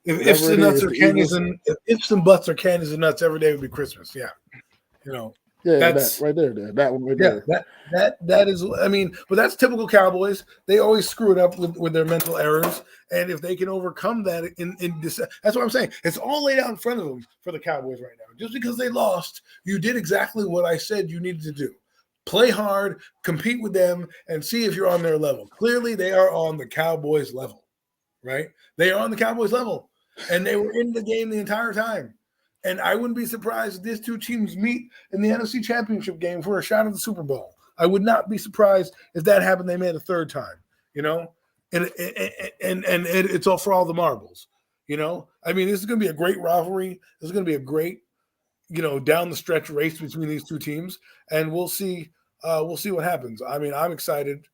If ifs and nuts are candies and if ifs and buts are candies and nuts, every day would be Christmas. Yeah, Yeah, that's right there. That one right there. That is. I mean, but that's typical Cowboys. They always screw it up with their mental errors, and if they can overcome that, that's what I'm saying. It's all laid out in front of them for the Cowboys right now. Just because they lost, you did exactly what I said you needed to do: play hard, compete with them, and see if you're on their level. Clearly, they are on the Cowboys level, right? They are on the Cowboys level, and they were in the game the entire time. And I wouldn't be surprised if these two teams meet in the NFC Championship game for a shot at the Super Bowl. I would not be surprised if that happened. They made a third time, and it's all for all the marbles, I mean, this is going to be a great rivalry. This is going to be a great, down the stretch race between these two teams, and we'll see. We'll see what happens. I mean, I'm excited.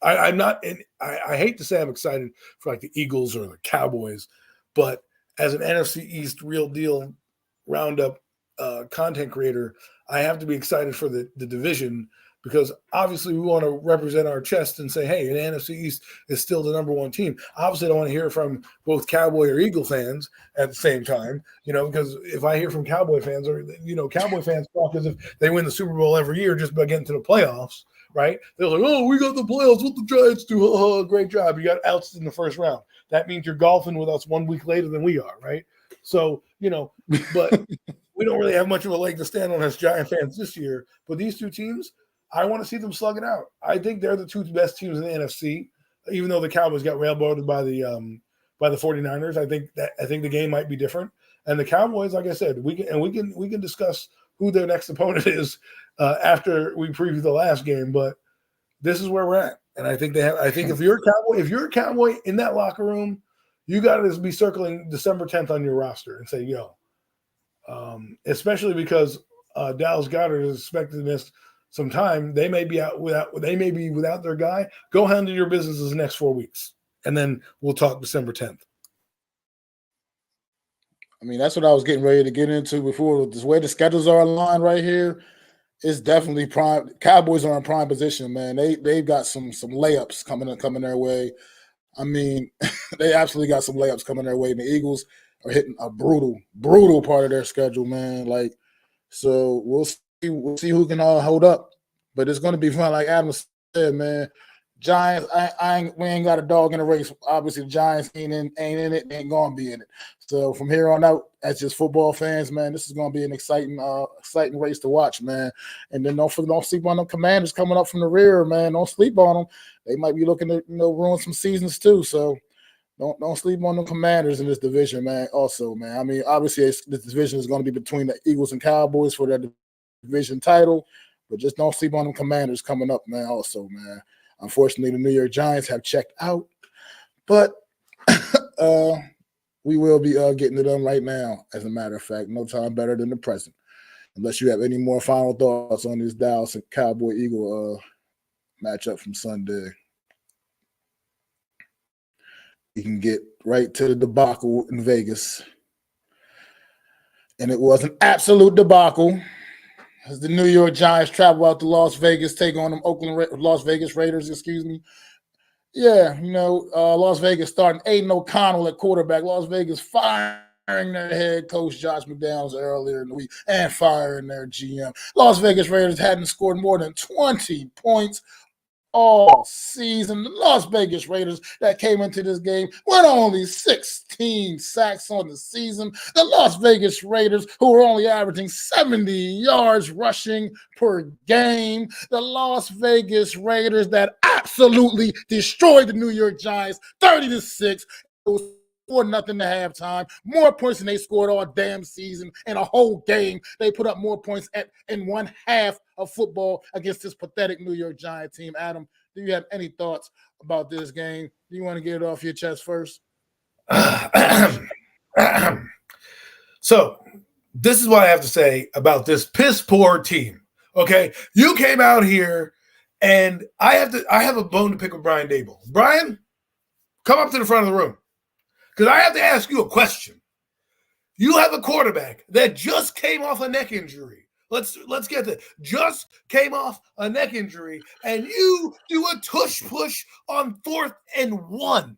I'm not. I hate to say I'm excited for like the Eagles or the Cowboys, but as an NFC East real deal roundup content creator, I have to be excited for the division, because obviously we want to represent our chest and say, hey, the NFC East is still the number one team. Obviously, I don't want to hear from both Cowboy or Eagle fans at the same time, because if I hear from Cowboy fans or, Cowboy fans talk as if they win the Super Bowl every year just by getting to the playoffs, right? They're like, oh, we got the playoffs. What the Giants do? Oh, great job. You got ousted in the first round. That means you're golfing with us 1 week later than we are, right? So, but we don't really have much of a leg to stand on as Giant fans this year. But these two teams, I want to see them slug it out. I think they're the two best teams in the NFC, even though the Cowboys got railroaded by the 49ers. I think the game might be different. And the Cowboys, like I said, we can discuss who their next opponent is after we preview the last game. But this is where we're at. And I think if you're a Cowboy in that locker room, you got to be circling December 10th on your roster and say, especially because Dallas Goedert is expected to miss some time. They may be without their guy. Go handle your business the next 4 weeks, and then we'll talk December 10th. I mean, that's what I was getting ready to get into before. The way the schedules are aligned right here, it's definitely prime. Cowboys are in prime position, man. They've got some layups coming their way. I mean, they absolutely got some layups coming their way. And the Eagles are hitting a brutal part of their schedule, man. Like, so we'll see who can hold up. But it's going to be fun, like Adam said, man. Giants, we ain't got a dog in the race. Obviously, the Giants ain't in it, ain't gonna be in it. So from here on out, as just football fans, man, this is gonna be an exciting race to watch, man. And then don't sleep on them Commanders coming up from the rear, man. Don't sleep on them. They might be looking to ruin some seasons too. So don't sleep on the Commanders in this division, man. Also, man. I mean, obviously, this division is going to be between the Eagles and Cowboys for that division title, but just don't sleep on them Commanders coming up, man. Also, man. Unfortunately, the New York Giants have checked out, but we will be getting to them right now. As a matter of fact, no time better than the present. Unless you have any more final thoughts on this Dallas and Cowboy Eagle matchup from Sunday. You can get right to the debacle in Vegas. And it was an absolute debacle as the New York Giants travel out to Las Vegas, take on them Las Vegas Raiders, Yeah, Las Vegas starting Aiden O'Connell at quarterback. Las Vegas firing their head coach Josh McDaniels earlier in the week and firing their GM. Las Vegas Raiders hadn't scored more than 20 points all season. The Las Vegas Raiders that came into this game with only 16 sacks on the season. The Las Vegas Raiders, who were only averaging 70 yards rushing per game. The Las Vegas Raiders that absolutely destroyed the New York Giants 30-6. It was 4-0 at halftime. More points than they scored all damn season in a whole game. They put up more points in one half of football against this pathetic New York Giant team. Adam, do you have any thoughts about this game? Do you want to get it off your chest first? So, this is what I have to say about this piss poor team. Okay, you came out here, and I have a bone to pick with Brian Dable. Brian, come up to the front of the room. Because I have to ask you a question. You have a quarterback that just came off a neck injury. Let's get that. Just came off a neck injury, and you do a tush push on 4th and 1.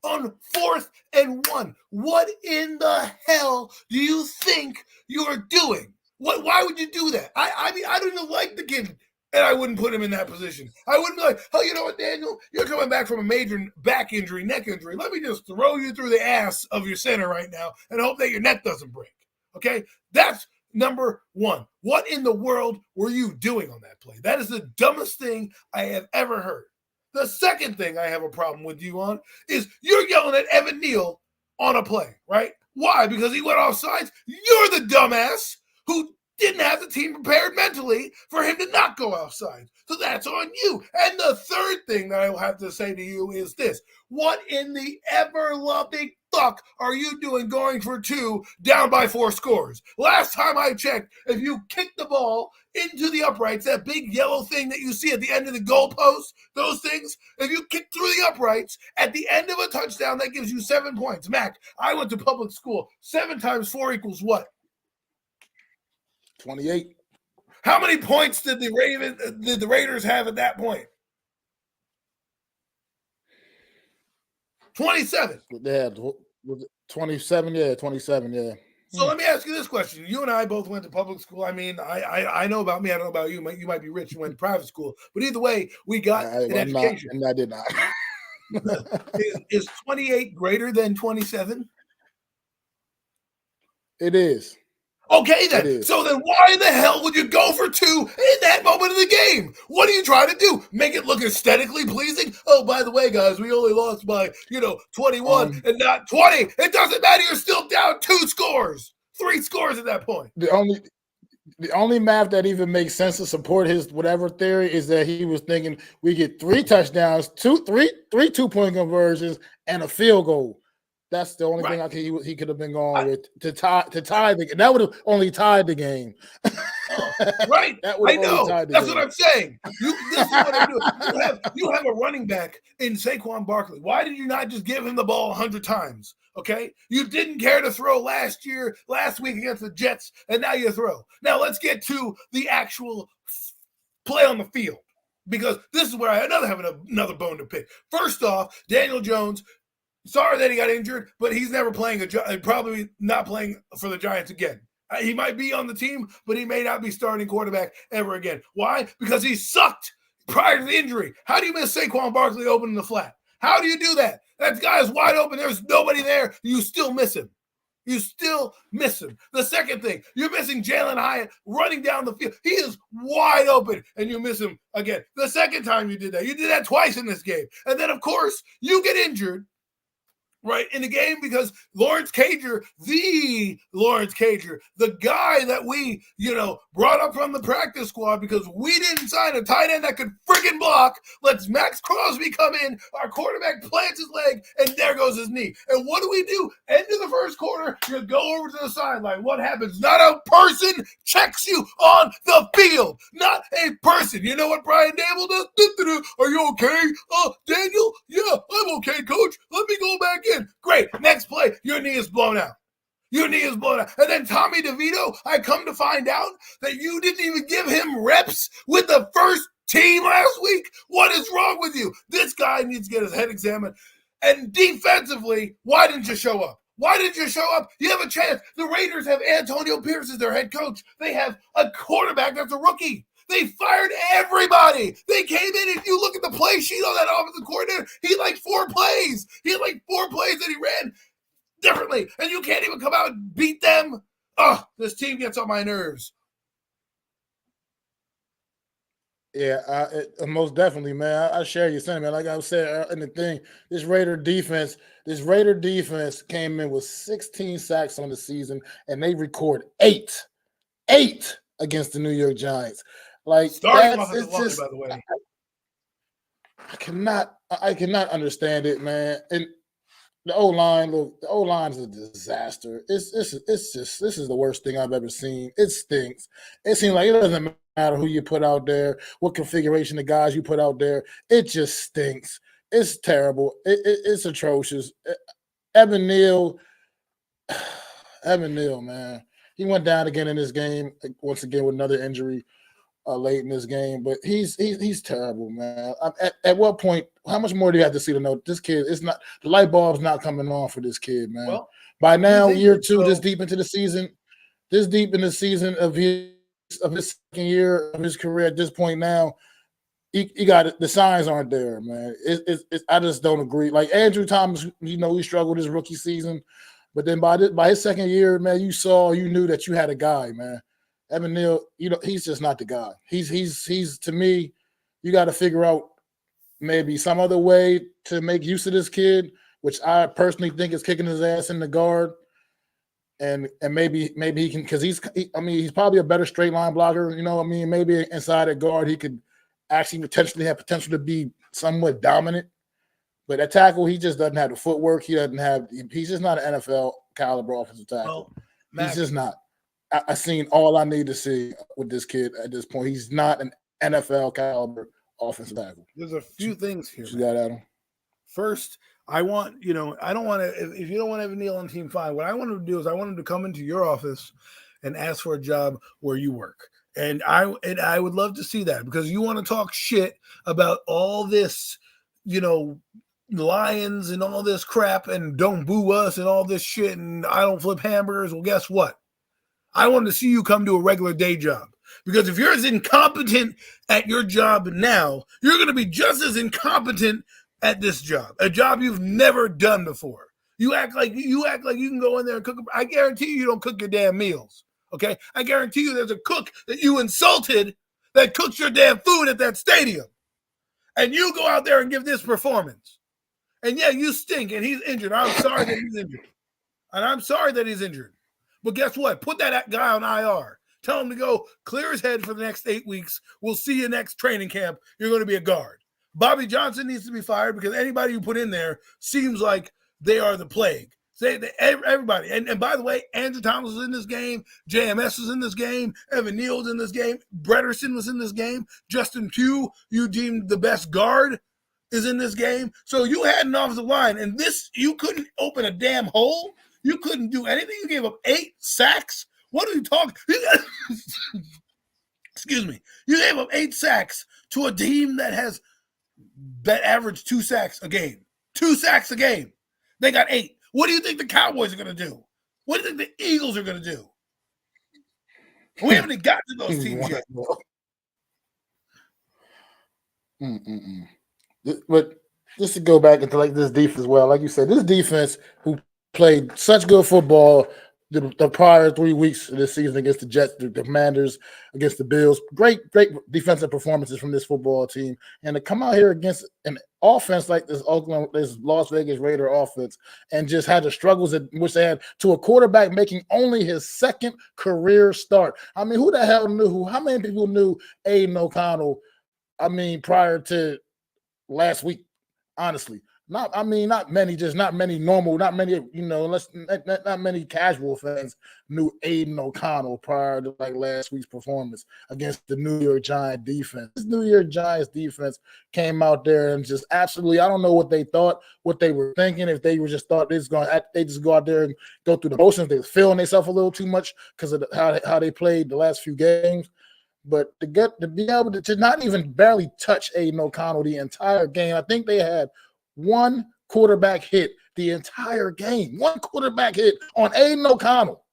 On 4th and 1. What in the hell do you think you're doing? Why would you do that? I mean, I don't even like the kid. And I wouldn't put him in that position. I wouldn't be like, oh, you know what, Daniel? You're coming back from a major back injury, neck injury. Let me just throw you through the ass of your center right now and hope that your neck doesn't break. Okay? That's number one. What in the world were you doing on that play? That is the dumbest thing I have ever heard. The second thing I have a problem with you on is you're yelling at Evan Neal on a play, right? Why? Because he went offsides? You're the dumbass who didn't have the team prepared mentally for him to not go outside. So that's on you. And the third thing that I will have to say to you is this. What in the ever-loving fuck are you doing going for 2 down by 4 scores? Last time I checked, if you kick the ball into the uprights, that big yellow thing that you see at the end of the goalpost, those things, if you kick through the uprights at the end of a touchdown, that gives you 7 points. Mac, I went to public school. 7 times 4 equals what? 28. How many points did the Raiders have at that point? 27. They had 27, yeah, 27, yeah. So let me ask you this question. You and I both went to public school. I mean, I know about me. I don't know about you. You might be rich. You went to private school. But either way, we got an education. And I did not. Is 28 greater than 27? It is. Okay, then. So then why the hell would you go for 2 in that moment of the game? What are you trying to do? Make it look aesthetically pleasing? Oh, by the way, guys, we only lost by, 21 and not 20. It doesn't matter. You're still down 2 scores. 3 scores at that point. The only math that even makes sense to support his whatever theory is that he was thinking we get 3 touchdowns, three 2-point conversions, and a field goal. That's the only thing he could have been going with to tie the. That would have only tied the game. Right, I know. That's what I'm saying. This is what I'm doing. You have a running back in Saquon Barkley. Why did you not just give him the ball 100 times? Okay, you didn't care to throw last week against the Jets, and now you throw. Now let's get to the actual play on the field, because this is where I have another bone to pick. First off, Daniel Jones. Sorry that he got injured, but he's never probably not playing for the Giants again. He might be on the team, but he may not be starting quarterback ever again. Why? Because he sucked prior to the injury. How do you miss Saquon Barkley open in the flat? How do you do that? That guy is wide open. There's nobody there. You still miss him. The second thing, you're missing Jalen Hyatt running down the field. He is wide open, and you miss him again. The second time you did that twice in this game. And then, of course, you get injured. right, in the game, because Lawrence Cager, the guy that we, brought up from the practice squad because we didn't sign a tight end that could friggin' block, lets Max Crosby come in, our quarterback plants his leg, and there goes his knee. And what do? End of the first quarter, you go over to the sideline. What happens? Not a person checks you on the field. Not a person. You know what Brian Dable does? Are you okay? Daniel? Yeah, I'm okay, coach. Let me go back in. Great. Next play, your knee is blown out. And then Tommy DeVito, I come to find out that you didn't even give him reps with the first team last week. What is wrong with you? This guy needs to get his head examined. And defensively, why didn't you show up? You have a chance. The Raiders have Antonio Pierce as their head coach. They have a quarterback that's a rookie. They fired everybody. They came in. If you look at the play sheet on that offensive coordinator, he had like 4 plays. That he ran differently. And you can't even come out and beat them. Oh, this team gets on my nerves. Yeah, most definitely, man. I share your sentiment. Like I said in the thing, this Raider defense came in with 16 sacks on the season, and they record 8 against the New York Giants. Like it's just, by the way. I cannot understand it, man. And the O-line is a disaster. This is the worst thing I've ever seen. It stinks. It seems like it doesn't matter who you put out there, what configuration of guys you put out there. It just stinks. It's terrible. It's atrocious. Evan Neal, man. He went down again in this game, once again with another injury late in this game. But he's terrible, man. At what point, how much more do you have to see to know this kid? It's not, the light bulb's not coming on for this kid, man. Well, by now, year 2, this deep in the season of his second year of his career, at this point now, he got it. The signs aren't there, man. I just don't agree. Like Andrew Thomas, he struggled his rookie season, but then by his second year, man, you knew that you had a guy, man. Evan Neal, he's just not the guy. He's to me, you got to figure out maybe some other way to make use of this kid, which I personally think is kicking his ass in the guard. And maybe he can, because he's probably a better straight line blocker. Maybe inside at guard he could actually have potential to be somewhat dominant. But at tackle, he just doesn't have the footwork. He's just not an NFL caliber offensive tackle. Well, he's just not. I've seen all I need to see with this kid at this point. He's not an NFL caliber offensive tackle. There's a few things here. You got Adam. First, I want, I don't want to, if you don't want Evan Neal on team, fine. What I want to do is I want him to come into your office and ask for a job where you work. And I would love to see that, because you want to talk shit about all this, Lions and all this crap and don't boo us and all this shit and I don't flip hamburgers. Well, guess what? I want to see you come to a regular day job, because if you're as incompetent at your job now, you're going to be just as incompetent at this job, a job you've never done before. You act like you can go in there and cook. I guarantee you don't cook your damn meals. Okay. I guarantee you there's a cook that you insulted that cooks your damn food at that stadium. And you go out there and give this performance. And yeah, you stink and he's injured. I'm sorry that he's injured. But guess what? Put that guy on IR. Tell him to go clear his head for the next 8 weeks. We'll see you next training camp. You're going to be a guard. Bobby Johnson needs to be fired, because anybody you put in there seems like they are the plague. Everybody. And by the way, Andrew Thomas was in this game. JMS was in this game. Evan Neal was in this game. Bretterson was in this game. Justin Pugh, you deemed the best guard, is in this game. So you had an offensive line, and you couldn't open a damn hole. You couldn't do anything. You gave up 8 sacks. What are you talking? Excuse me. You gave up 8 sacks to a team that averaged 2 sacks a game. 2 sacks a game. They got 8. What do you think the Cowboys are going to do? What do you think the Eagles are going to do? We haven't even got to those teams yet. But just to go back into like this defense, well, like you said, this defense who played such good football the prior 3 weeks of this season against the Jets, the Commanders, against the Bills. Great defensive performances from this football team. And to come out here against an offense like this Las Vegas Raider offense and just had the struggles in which they had to a quarterback making only his second career start. I mean, who the hell knew? How many people knew Aiden O'Connell, prior to last week, honestly? Not many normal, not many, not many casual fans knew Aiden O'Connell prior to like last week's performance against the New York Giants defense. This New York Giants defense came out there and just absolutely, I don't know what they thought, what they were thinking, if they were just thought they just go out there and go through the motions. They were feeling themselves a little too much because of how they played the last few games. But to be able to not even barely touch Aiden O'Connell the entire game, I think they had one quarterback hit the entire game. One quarterback hit on Aiden O'Connell.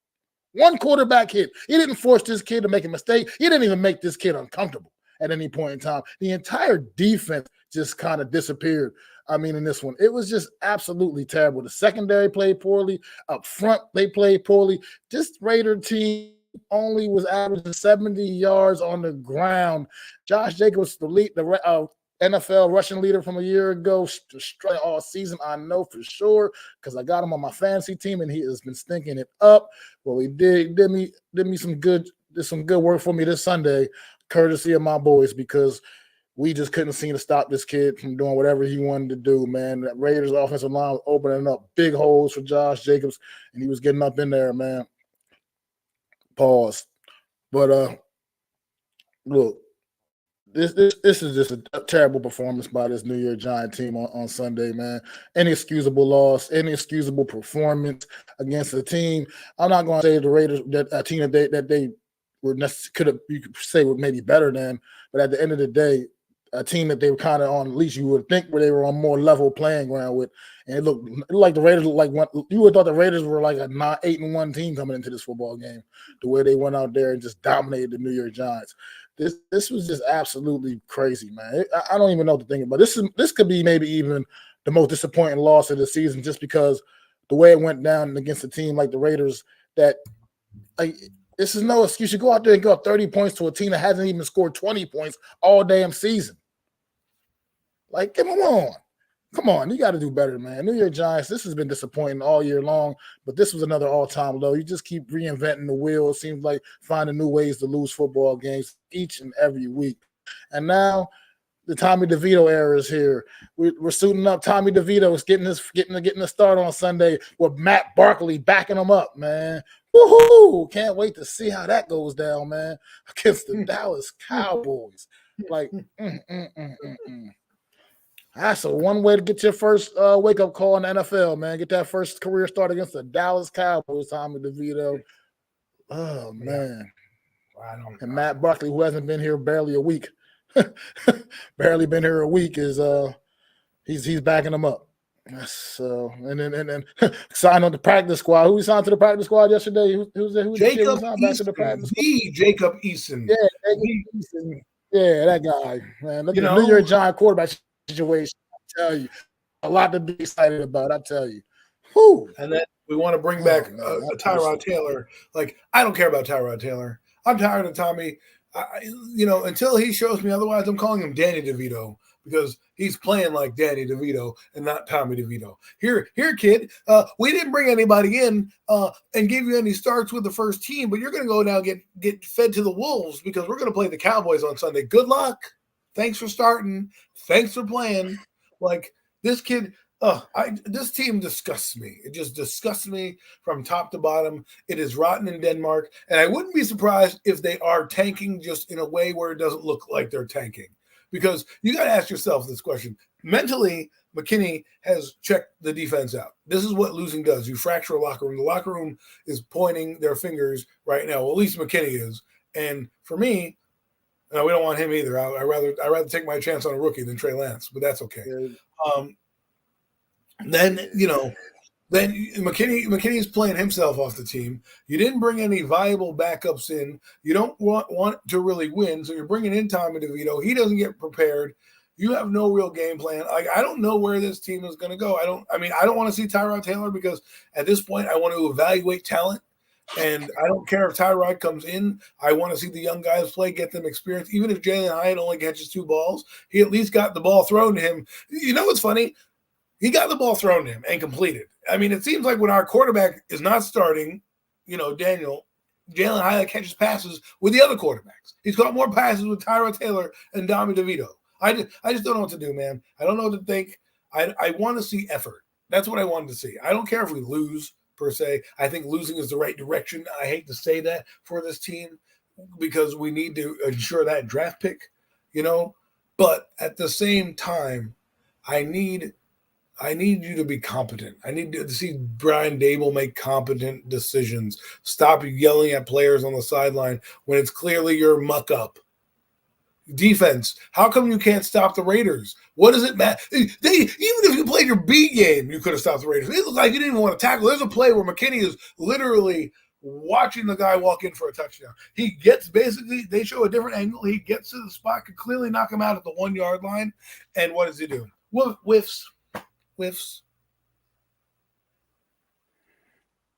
One quarterback hit. He didn't force this kid to make a mistake. He didn't even make this kid uncomfortable at any point in time. The entire defense just kind of disappeared. In this one, it was just absolutely terrible. The secondary played poorly. Up front, they played poorly. This Raider team only was averaging 70 yards on the ground. Josh Jacobs, the NFL rushing leader from a year ago, straight all season. I know for sure because I got him on my fantasy team and he has been stinking it up. Well, he did me some good work for me this Sunday, courtesy of my boys, because we just couldn't seem to stop this kid from doing whatever he wanted to do, man. That Raiders offensive line was opening up big holes for Josh Jacobs, and he was getting up in there, man. Pause. But look. This is just a terrible performance by this New York Giants team on Sunday, man. Inexcusable loss, inexcusable performance against a team. I'm not going to say the Raiders that a team that they were you could say were maybe better than, but at the end of the day, a team that they were kind of on, at least you would think, where they were on more level playing ground with. And it looked like the Raiders looked like you would have thought the Raiders were like a 8-1 team coming into this football game, the way they went out there and just dominated the New York Giants. This was just absolutely crazy, man. I don't even know what to think about. This could be maybe even the most disappointing loss of the season, just because the way it went down against a team like the Raiders. That this is no excuse. You go out there and go up 30 points to a team that hasn't even scored 20 points all damn season. Like, come on, you got to do better, man. New York Giants, this has been disappointing all year long, but this was another all-time low. You just keep reinventing the wheel. It seems like finding new ways to lose football games each and every week. And now the Tommy DeVito era is here. We're suiting up. Tommy DeVito is getting the start on Sunday with Matt Barkley backing him up, man. Woohoo! Can't wait to see how that goes down, man, against the Dallas Cowboys. Like, That's one way to get your first wake-up call in the NFL, man. Get that first career start against the Dallas Cowboys, Tommy DeVito. Oh, man. And Matt Barkley, who hasn't been here barely a week, barely been here a week, is he's backing him up. So and then signed on the practice squad. Who we signed to the practice squad yesterday? Who's Jacob back to the practice squad? Jacob Eason. Yeah, Eason. Yeah, that guy, man. Look at the New York Giants quarterback situation. I tell you, a lot to be excited about. I tell you. Whew. And then we want to bring back Tyrod Taylor. Like, I don't care about Tyrod Taylor. I'm tired of Tommy. Until he shows me otherwise, I'm calling him Danny DeVito, because he's playing like Danny DeVito and not Tommy DeVito. Here, kid, we didn't bring anybody in and give you any starts with the first team, but you're going to go now get fed to the wolves because we're going to play the Cowboys on Sunday. Good luck. Thanks for starting. Thanks for playing. Like, this kid, this team disgusts me. It just disgusts me from top to bottom. It is rotten in Denmark, and I wouldn't be surprised if they are tanking just in a way where it doesn't look like they're tanking. Because you got to ask yourself this question. Mentally, McKinney has checked the defense out. This is what losing does. You fracture a locker room. The locker room is pointing their fingers right now. Well, at least McKinney is. And for me, we don't want him either. I'd rather take my chance on a rookie than Trey Lance, but that's okay. Then McKinney's playing himself off the team. You didn't bring any viable backups in. You don't want to really win, so you're bringing in Tommy DeVito. He doesn't get prepared. You have no real game plan. I don't know where this team is going to go. I don't want to see Tyrod Taylor because at this point I want to evaluate talent. And I don't care if Tyrod comes in. I want to see the young guys play, get them experience. Even if Jalen Hyatt only catches 2 balls, he at least got the ball thrown to him. You know what's funny? He got the ball thrown to him and completed. I mean, it seems like when our quarterback is not starting, Daniel, Jalen Hyatt catches passes with the other quarterbacks. He's caught more passes with Tyrod Taylor and Dami DeVito. I just don't know what to do, man. I don't know what to think. I want to see effort. That's what I wanted to see. I don't care if we lose, per se. I think losing is the right direction. I hate to say that for this team because we need to ensure that draft pick, But at the same time, I need you to be competent. I need to see Brian Dable make competent decisions. Stop yelling at players on the sideline when it's clearly your muck up. Defense, how come you can't stop the Raiders? What does it matter? Even if you played your B game, you could have stopped the Raiders. It looks like you didn't even want to tackle. There's a play where McKinney is literally watching the guy walk in for a touchdown. He gets they show a different angle. He gets to the spot, could clearly knock him out at the 1 yard line. And what does he do? Whiffs.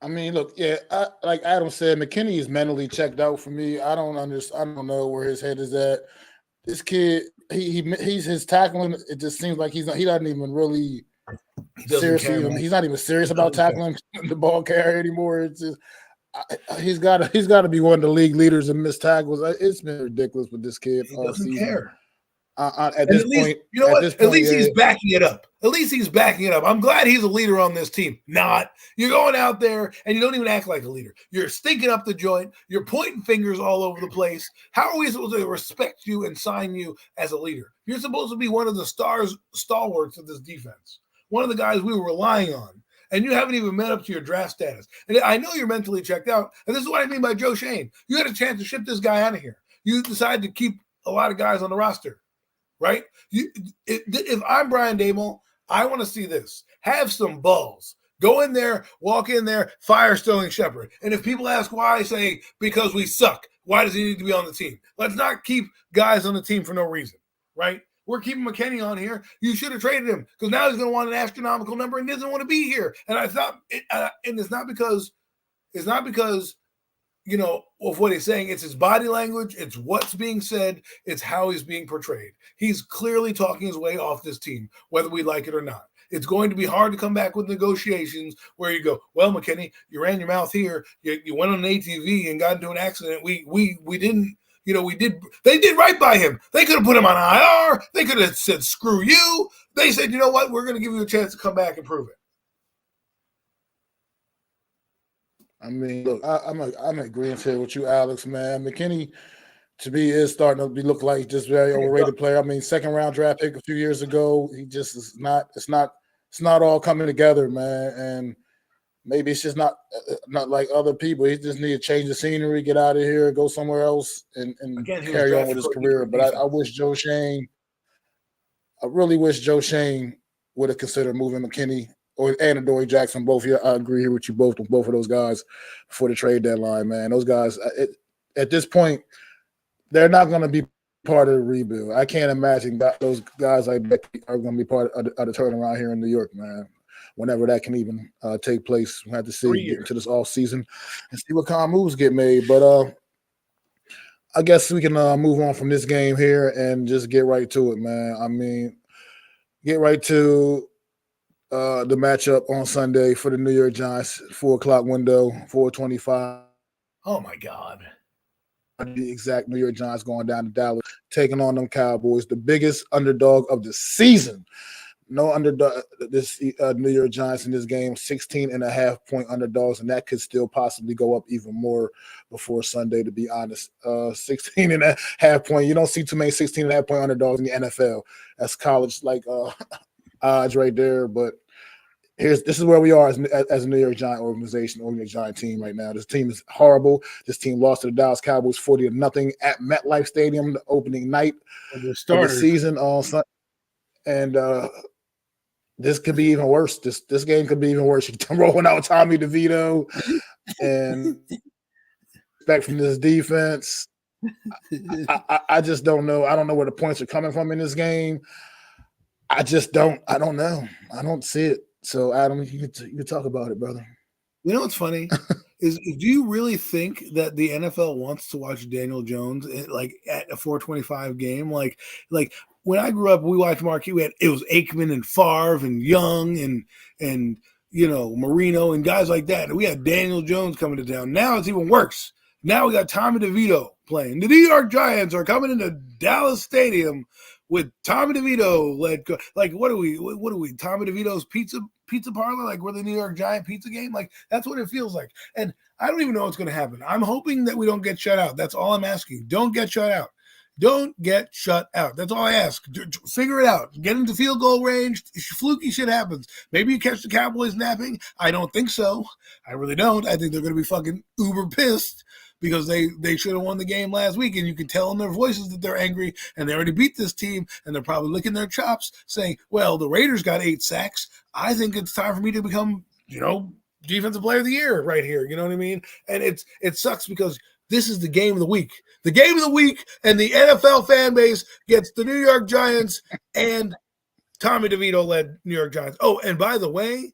I mean, look, yeah, like Adam said, McKinney is mentally checked out for me. I don't know where his head is at. This kid, he's his tackling. It just seems like he doesn't even really seriously. He's not even serious about tackling the ball carrier anymore. It's just he's got to be one of the league leaders in missed tackles. It's been ridiculous with this kid. He doesn't care. At this point, at least he's backing it up. At least he's backing it up. I'm glad he's a leader on this team. Not. You're going out there and you don't even act like a leader. You're stinking up the joint. You're pointing fingers all over the place. How are we supposed to respect you and sign you as a leader? You're supposed to be one of the stalwarts of this defense, one of the guys we were relying on, and you haven't even met up to your draft status. And I know you're mentally checked out, and this is what I mean by Joe Shane. You had a chance to ship this guy out of here. You decided to keep a lot of guys on the roster. Right? If I'm Brian Dable, I want to see this. Have some balls. Go in there, walk in there, fire Sterling Shepard. And if people ask why, I say, because we suck. Why does he need to be on the team? Let's not keep guys on the team for no reason. Right? We're keeping McKinney on here. You should have traded him because now he's going to want an astronomical number and doesn't want to be here. And it's not because of what he's saying. It's his body language. It's what's being said. It's how he's being portrayed. He's clearly talking his way off this team, whether we like it or not. It's going to be hard to come back with negotiations where you go, well, McKinney, you ran your mouth here. You went on an ATV and got into an accident. We didn't, they did right by him. They could have put him on IR. They could have said, screw you. They said, you know what? We're going to give you a chance to come back and prove it. I mean, look, I'm agreeing here with you, Alex, man. McKinney, to me, is starting to look like just very overrated player. I mean, second round draft pick a few years ago. He just is not. It's not all coming together, man. And maybe it's just not like other people. He just need to change the scenery, get out of here, go somewhere else, and carry on with his career. But I wish Joe Shane. I really wish Joe Shane would have considered moving McKinney and Adoree Jackson, both here. I agree here with you both of those guys before the trade deadline, man. Those guys, at this point, they're not going to be part of the rebuild. I can't imagine that those guys like Becky are going to be part of the turnaround here in New York, man. Whenever that can even take place, we have to see get into this off season and see what kind of moves get made. But I guess we can move on from this game here and just get right to it, man. I mean, get right to the matchup on Sunday for the New York Giants, 4:00 window, 4:25. Oh my God. The exact New York Giants going down to Dallas, taking on them Cowboys, the biggest underdog of the season. No underdog, this New York Giants in this game, 16.5-point underdogs, and that could still possibly go up even more before Sunday, to be honest. 16.5-point. You don't see too many 16.5-point underdogs in the NFL. That's college odds right there, but this is where we are as a New York Giant organization, New York Giant team right now. This team is horrible. This team lost to the Dallas Cowboys 40-0 at MetLife Stadium the opening night of the season on Sunday. And this could be even worse. This game could be even worse. You're rolling out Tommy DeVito and back from this defense. I just don't know. I don't know where the points are coming from in this game. I don't know. I don't see it. So, Adam, you can talk about it, brother. You know what's funny? do you really think that the NFL wants to watch Daniel Jones like at a 425 game? Like when I grew up, we watched Marquee. It was Aikman and Favre and Young and Marino and guys like that. And we had Daniel Jones coming to town. Now it's even worse. Now we got Tommy DeVito playing. The New York Giants are coming into Dallas Stadium with Tommy DeVito led. Like what are we? Tommy DeVito's pizza parlor? Like we're the New York Giant pizza game? Like that's what it feels like. And I don't even know what's going to happen. I'm hoping that we don't get shut out. That's all I'm asking. Don't get shut out. Don't get shut out. That's all I ask. Figure it out. Get into field goal range. Fluky shit happens. Maybe you catch the Cowboys napping. I don't think so. I really don't. I think they're going to be fucking uber pissed because they should have won the game last week, and you can tell in their voices that they're angry, and they already beat this team, and they're probably licking their chops saying, well, the Raiders got 8 sacks. I think it's time for me to become, defensive player of the year right here. You know what I mean? And it sucks because this is the game of the week. The game of the week, and the NFL fan base gets the New York Giants and Tommy DeVito-led New York Giants. Oh, and by the way,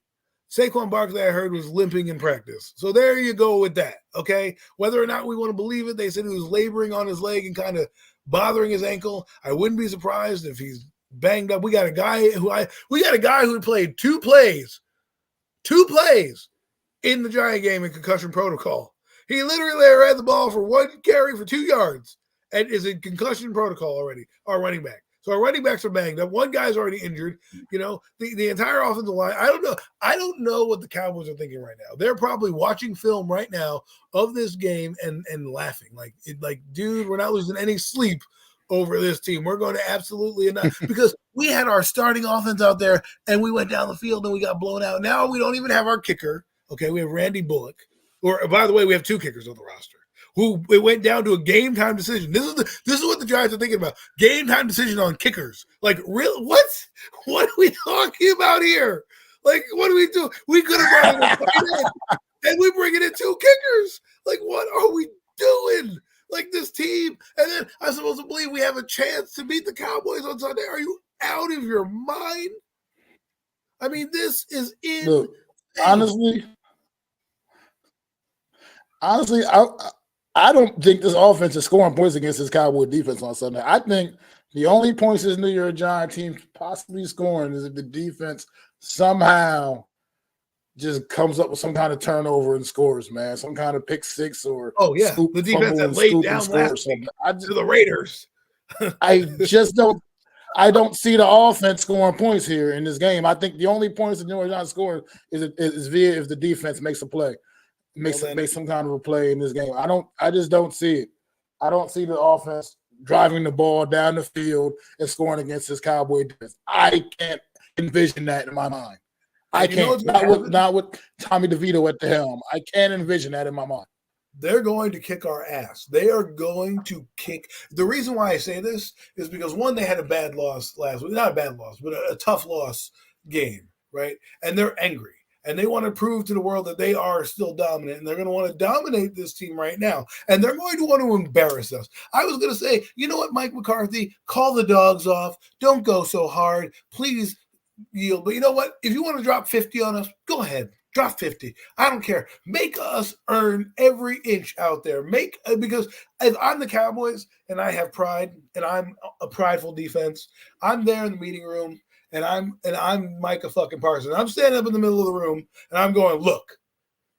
Saquon Barkley, I heard, was limping in practice. So there you go with that, okay? Whether or not we want to believe it, they said he was laboring on his leg and kind of bothering his ankle. I wouldn't be surprised if he's banged up. We got a guy who played two plays in the Giant game in concussion protocol. He literally ran the ball for 1 carry for 2 yards and is in concussion protocol already, our running back. So our running backs are banged up. One guy's already injured. The entire offensive line. I don't know what the Cowboys are thinking right now. They're probably watching film right now of this game and laughing. Like, dude, we're not losing any sleep over this team. We're going to absolutely enough because we had our starting offense out there and we went down the field and we got blown out. Now we don't even have our kicker. Okay, we have Randy Bullock. Or by the way, we have 2 kickers on the roster. Who it went down to a game time decision. This is what the Giants are thinking about. Game time decision on kickers. Like, real what? What are we talking about here? Like, what do we do? We could have brought in and we bring in 2 kickers. Like, what are we doing? Like this team, and then I'm supposed to believe we have a chance to beat the Cowboys on Sunday. Are you out of your mind? I mean, this is insane. Look, honestly, I don't think this offense is scoring points against this Cowboy defense on Sunday. I think the only points this New York Giant team possibly scoring is if the defense somehow just comes up with some kind of turnover and scores, man. Some kind of pick six or the defense that laid down last week to the Raiders. I don't see the offense scoring points here in this game. I think the only points the New York Giants scoring is via if the defense makes a play. Make some kind of a play in this game. I just don't see it. I don't see the offense driving the ball down the field and scoring against this Cowboy defense. I can't envision that in my mind. I can't. Not with Tommy DeVito at the helm. I can't envision that in my mind. They're going to kick our ass. They are going to kick. The reason why I say this is because, one, they had a bad loss last week. Not a bad loss, but a tough loss game, right? And they're angry. And they want to prove to the world that they are still dominant, and they're going to want to dominate this team right now. And they're going to want to embarrass us. I was going to say, you know what, Mike McCarthy, call the dogs off. Don't go so hard. Please yield. But you know what? If you want to drop 50 on us, go ahead. Drop 50. I don't care. Make us earn every inch out there. Because if I'm the Cowboys and I have pride and I'm a prideful defense, I'm there in the meeting room. And I'm Micah fucking Parsons. I'm standing up in the middle of the room, and I'm going, look,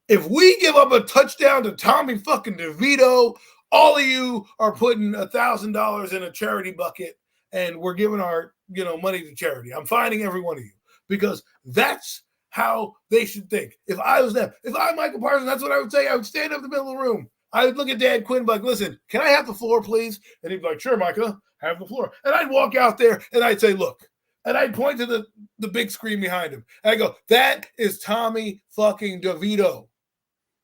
if we give up a touchdown to Tommy fucking DeVito, all of you are putting $1,000 in a charity bucket, and we're giving our money to charity. I'm finding every one of you because that's how they should think. If I was them, if I'm Michael Parsons, that's what I would say. I would stand up in the middle of the room. I would look at Dan Quinn and be like, listen, can I have the floor, please? And he'd be like, sure, Micah, have the floor. And I'd walk out there, and I'd say, look. And I'd point to the big screen behind him. And I go, that is Tommy fucking DeVito.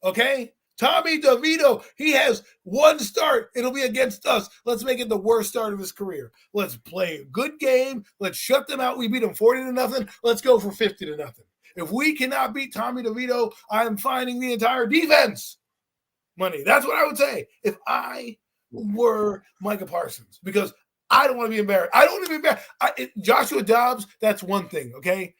Okay? Tommy DeVito. He has 1 start. It'll be against us. Let's make it the worst start of his career. Let's play a good game. Let's shut them out. We beat them 40-0. Let's go for 50-0. If we cannot beat Tommy DeVito, I'm finding the entire defense money. That's what I would say if I were Micah Parsons. Because I don't want to be embarrassed. I don't want to be embarrassed. Joshua Dobbs, that's one thing, okay?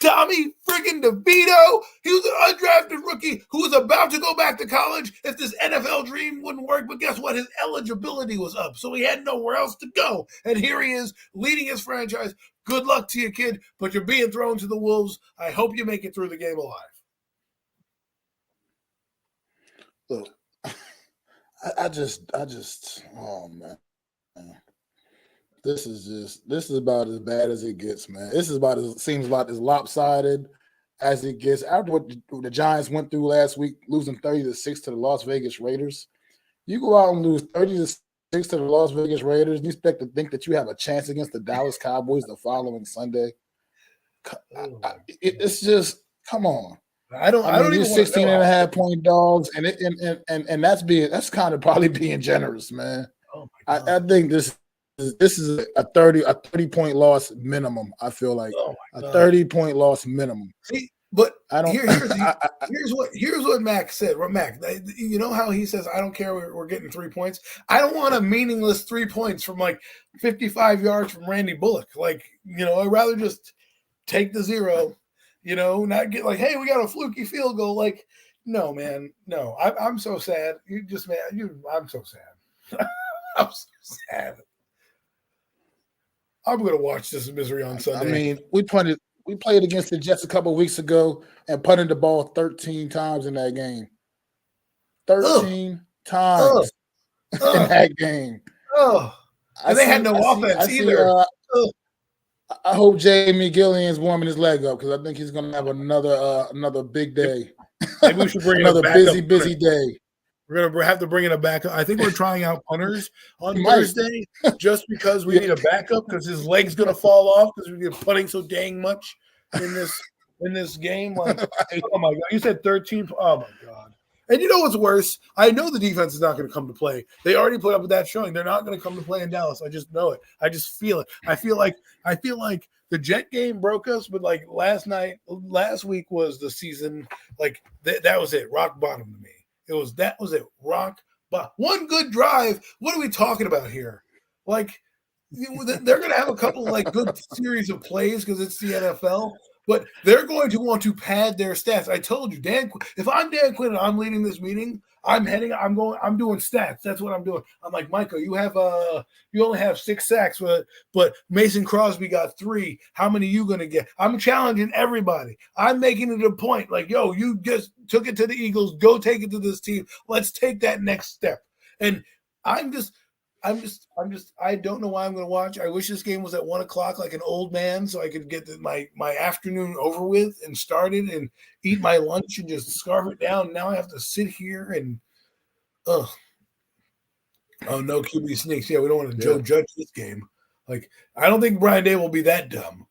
Tommy friggin' DeVito. He was an undrafted rookie who was about to go back to college if this NFL dream wouldn't work. But guess what? His eligibility was up, so he had nowhere else to go. And here he is leading his franchise. Good luck to you, kid, but you're being thrown to the wolves. I hope you make it through the game alive. Look, I just, oh man. This is about as bad as it gets, man. This is seems about as lopsided as it gets. After what the Giants went through last week, losing 30-6 to the Las Vegas Raiders, you go out and lose 30-6 to the Las Vegas Raiders, and you expect to think that you have a chance against the Dallas Cowboys the following Sunday. It's just, come on. I don't mean, even you're 16.5-point dogs, and that's kind of probably being generous, man. Oh my God. I think this is a 30-point loss minimum. I feel like a 30-point loss minimum. See, but I don't. Here's what Mac said. Mac, you know how he says, "I don't care. We're getting 3 points." I don't want a meaningless 3 points from like 55 yards from Randy Bullock. Like, I'd rather just take the 0. Not get like, hey, we got a fluky field goal. Like, no, man, no. I'm so sad. I'm so sad. I'm so sad. I'm going to watch this misery on Sunday. I mean, we played against the Jets a couple of weeks ago and punted the ball 13 times in that game. 13 times in that game. And they had no offense either. I hope Jamie Gillian's warming his leg up because I think he's going to have another big day. Maybe we should bring another busy day. We're going to have to bring in a backup. I think we're trying out punters on Thursday just because we need a backup because his leg's going to fall off because we're punting so dang much in this game. Like, oh, my God. You said 13. Oh, my God. And you know what's worse? I know the defense is not going to come to play. They already put up with that showing. They're not going to come to play in Dallas. I just know it. I just feel it. I feel like the Jet game broke us, but like last week was the season. Like that was it. Rock bottom to me. That was it. Rock bottom. One good drive. What are we talking about here? Like they're going to have a couple like good series of plays because it's the NFL. But they're going to want to pad their stats. I told you, if I'm Dan Quinn and I'm leading this meeting, I'm doing stats. That's what I'm doing. I'm like, Michael, you only have 6 sacks, but Mason Crosby got 3. How many are you going to get? I'm challenging everybody. I'm making it a point. Like, yo, you just took it to the Eagles. Go take it to this team. Let's take that next step. And I don't know why I'm going to watch. I wish this game was at 1:00 like an old man so I could get my afternoon over with and started and eat my lunch and just scarf it down. Now I have to sit here and, oh, no QB sneaks. Yeah, we don't want to Joe Judge this game. Like, I don't think Brian Day will be that dumb.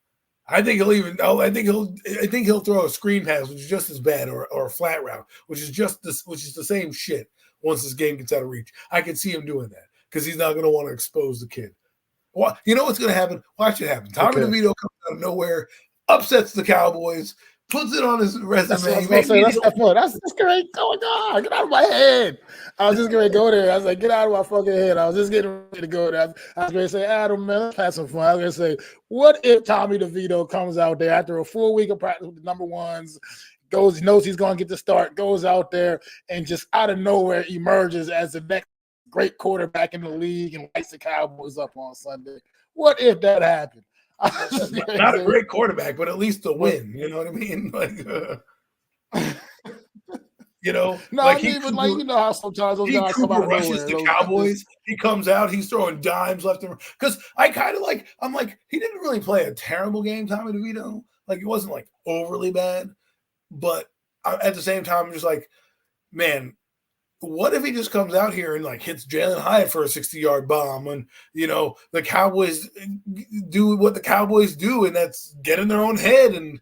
I think he'll throw a screen pass, which is just as bad, or a flat route, which is the same shit once this game gets out of reach. I can see him doing that. Because he's not going to want to expose the kid. Well, you know what's going to happen? Watch it happen. Tommy DeVito comes out of nowhere, upsets the Cowboys, puts it on his resume. That's great. Oh, God, get out of my head. I was just going to go there. I was like, get out of my fucking head. I was just getting ready to go there. I was going to say, Adam, man, let's have some fun. I was going to say, what if Tommy DeVito comes out there after a full week of practice with the number ones, knows he's going to get the start, goes out there, and just out of nowhere emerges as the next great quarterback in the league and lights the Cowboys up on Sunday? What if that happened? Not a great quarterback, but at least a win. You know what I mean? Like, no, like you know how sometimes those guys come out of rushes nowhere. The Cowboys. He comes out, he's throwing dimes left and right. Because I'm like, he didn't really play a terrible game, Tommy DeVito. Like, it wasn't like overly bad, but at the same time, I'm just like, man. What if he just comes out here and like hits Jalen Hyatt for a 60-yard bomb and, the Cowboys do what the Cowboys do, and that's get in their own head and,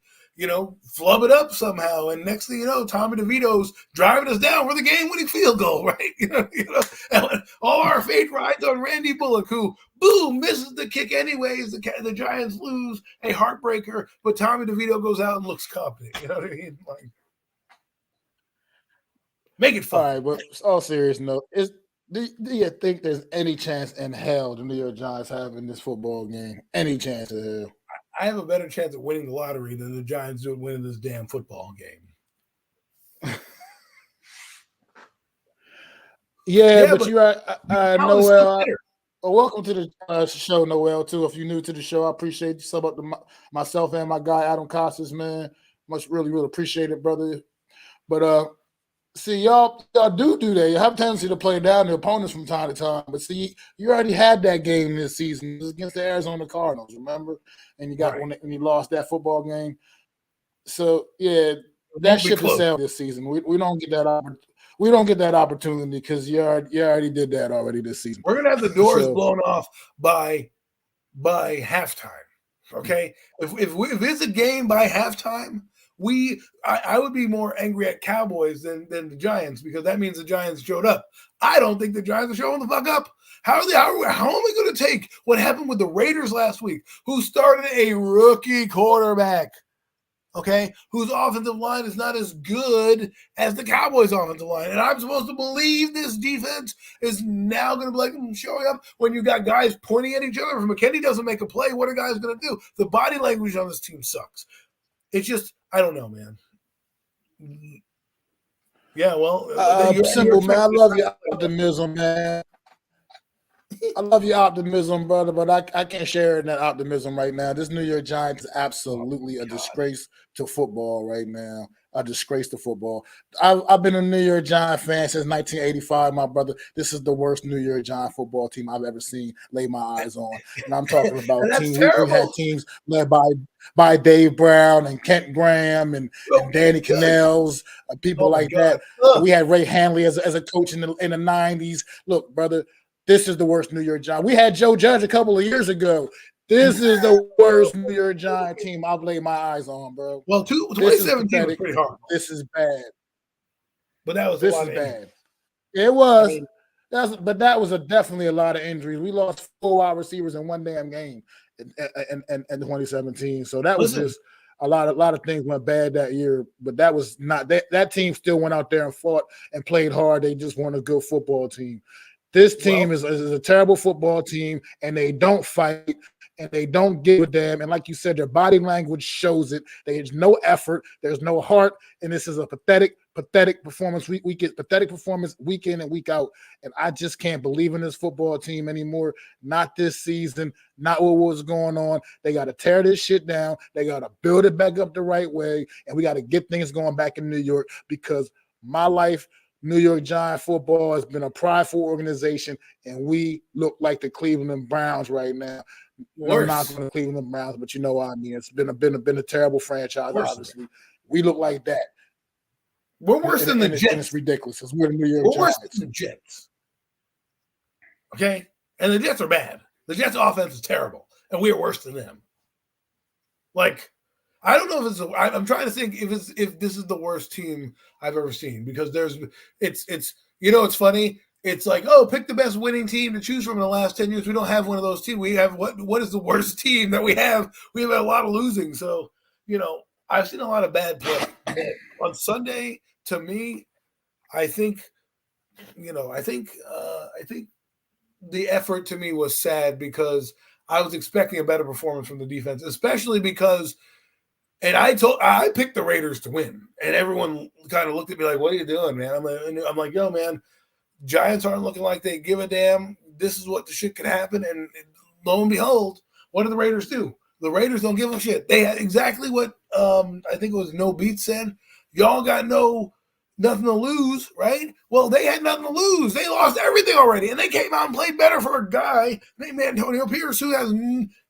flub it up somehow. And next thing you know, Tommy DeVito's driving us down for the game-winning field goal, right? And all our fate rides on Randy Bullock, who, boom, misses the kick anyways. The Giants lose, a heartbreaker, but Tommy DeVito goes out and looks confident. You know what I mean? Like, make it fun. All right, but all serious note, do you think there's any chance in hell the New York Giants have in this football game? Any chance in hell? I have a better chance of winning the lottery than the Giants do at winning this damn football game. Yeah, but you're right. Noel. Welcome to the show, Noel, too. If you're new to the show, I appreciate you. Sub up to myself and my guy, Adam Costas, man. Really appreciate it, brother. But see, y'all do that. You have a tendency to play down the opponents from time to time. But see, you already had that game this season. It was against the Arizona Cardinals, remember? And you got when you lost that football game. So, yeah, that ship has sailed this season. We don't get that we don't get that opportunity because you already did that already this season. We're gonna have the doors blown off by halftime. Okay, if it's a game by halftime, I would be more angry at Cowboys than the Giants because that means the Giants showed up. I don't think the Giants are showing the fuck up. How am I going to take what happened with the Raiders last week, who started a rookie quarterback? Okay, whose offensive line is not as good as the Cowboys' offensive line. And I'm supposed to believe this defense is now going to be like showing up when you got guys pointing at each other. If McKinney doesn't make a play, what are guys going to do? The body language on this team sucks. It's just, I don't know, man. Yeah, well. Simple, man. I love your optimism, man. I love your optimism, brother, but I can't share in that optimism right now. This New York Giants is absolutely a disgrace to football right now. A disgrace to football. I've been a New York Giants fan since 1985, my brother. This is the worst New York Giants football team I've ever seen lay my eyes on. And I'm talking about teams. We had teams led by Dave Brown and Kent Graham and Danny Canales, people like that. We had Ray Hanley as a coach in the 90s. Look, brother, this is the worst New York Giants. We had Joe Judge a couple of years ago. This is the worst New York Giant team I've laid my eyes on, bro. Well, 2017 was pretty hard. This is bad. But that was bad. It was. But that was definitely a lot of injuries. We lost 4 wide receivers in one damn game in 2017. So that was just a lot of things went bad that year. But that was not that team still went out there and fought and played hard. They just weren't a good football team. This team is a terrible football team, and they don't fight, and they don't give a damn. And like you said, their body language shows it. There's no effort. There's no heart, and this is a pathetic performance. We get pathetic performance week in and week out, and I just can't believe in this football team anymore. Not this season. Not what was going on. They got to tear this shit down. They got to build it back up the right way, and we got to get things going back in New York because my life – New York Giant football has been a prideful organization, and we look like the Cleveland Browns right now. We're not going to Cleveland Browns, but you know what I mean. It's been a terrible franchise, obviously. We look like that. We're worse than the Jets. It's ridiculous. We're the New York Giants. We're worse than the Jets. Okay? And the Jets are bad. The Jets' offense is terrible, and we are worse than them. Like, I don't know if I'm trying to think if this is the worst team I've ever seen because it's it's funny. It's like, pick the best winning team to choose from in the last 10 years. We don't have one of those teams. We have what is the worst team that we have? We have a lot of losing. So, I've seen a lot of bad play. On Sunday, to me, I think the effort to me was sad because I was expecting a better performance from the defense, especially because and I picked the Raiders to win, and everyone kind of looked at me like, "What are you doing, man?" I'm like, "Yo, man, Giants aren't looking like they give a damn. This is what the shit can happen." And lo and behold, what do the Raiders do? The Raiders don't give a shit. They had exactly what I think it was No Beat said. Y'all got nothing to lose, right? Well, they had nothing to lose. They lost everything already, and they came out and played better for a guy named Antonio Pierce who has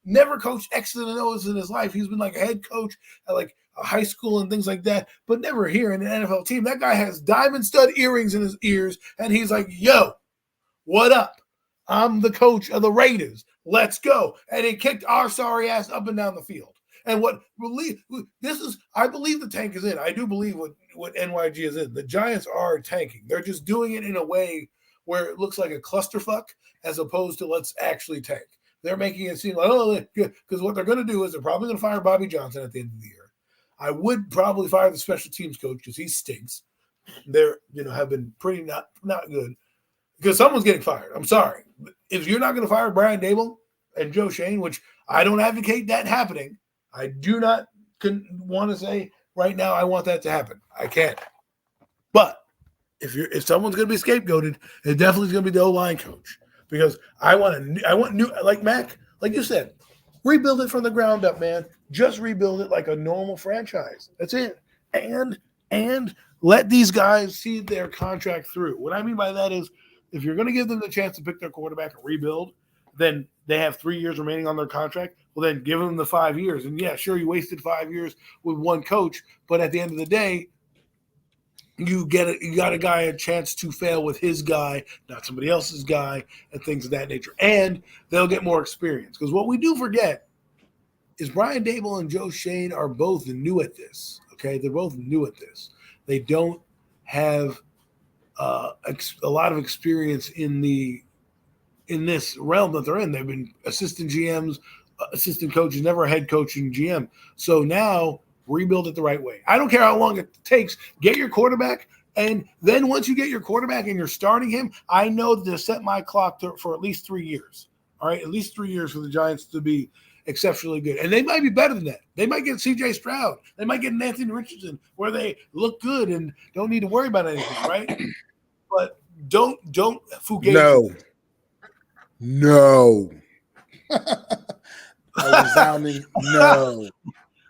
never coached X's and O's in his life. He's been like a head coach at like a high school and things like that, but never here in an NFL team. That guy has diamond stud earrings in his ears, and he's like, "Yo, what up? I'm the coach of the Raiders. Let's go." And he kicked our sorry ass up and down the field. And I believe the tank is in. I do believe what NYG is in. The Giants are tanking. They're just doing it in a way where it looks like a clusterfuck as opposed to let's actually tank. They're making it seem like, because what they're going to do is they're probably going to fire Bobby Johnson at the end of the year. I would probably fire the special teams coach because he stinks. They're, have been pretty not good because someone's getting fired. I'm sorry. If you're not going to fire Brian Dable and Joe Shane, which I don't advocate that happening, I do not want to say right now I want that to happen. I can't. But if someone's going to be scapegoated, it definitely is going to be the O-line coach, because I want new, like Mac, like you said, rebuild it from the ground up, man. Just rebuild it like a normal franchise. That's it. And let these guys see their contract through. What I mean by that is, if you're going to give them the chance to pick their quarterback and rebuild, then they have 3 years remaining on their contract. Well, then give them the 5 years. And yeah, sure, you wasted 5 years with one coach, but at the end of the day, you got a guy a chance to fail with his guy, not somebody else's guy, and things of that nature. And they'll get more experience. Because what we do forget is Brian Dable and Joe Shane are both new at this. Okay, they're both new at this. They don't have a lot of experience in this realm that they're in. They've been assistant GMs, assistant coaches, never a head coach and GM. So now rebuild it the right way. I don't care how long it takes. Get your quarterback, and then once you get your quarterback and you're starting him, I know to set my clock for at least 3 years. All right, at least 3 years for the Giants to be exceptionally good. And they might be better than that. They might get C.J. Stroud. They might get an Anthony Richardson where they look good and don't need to worry about anything, right? But don't fugazi. No. A resounding no.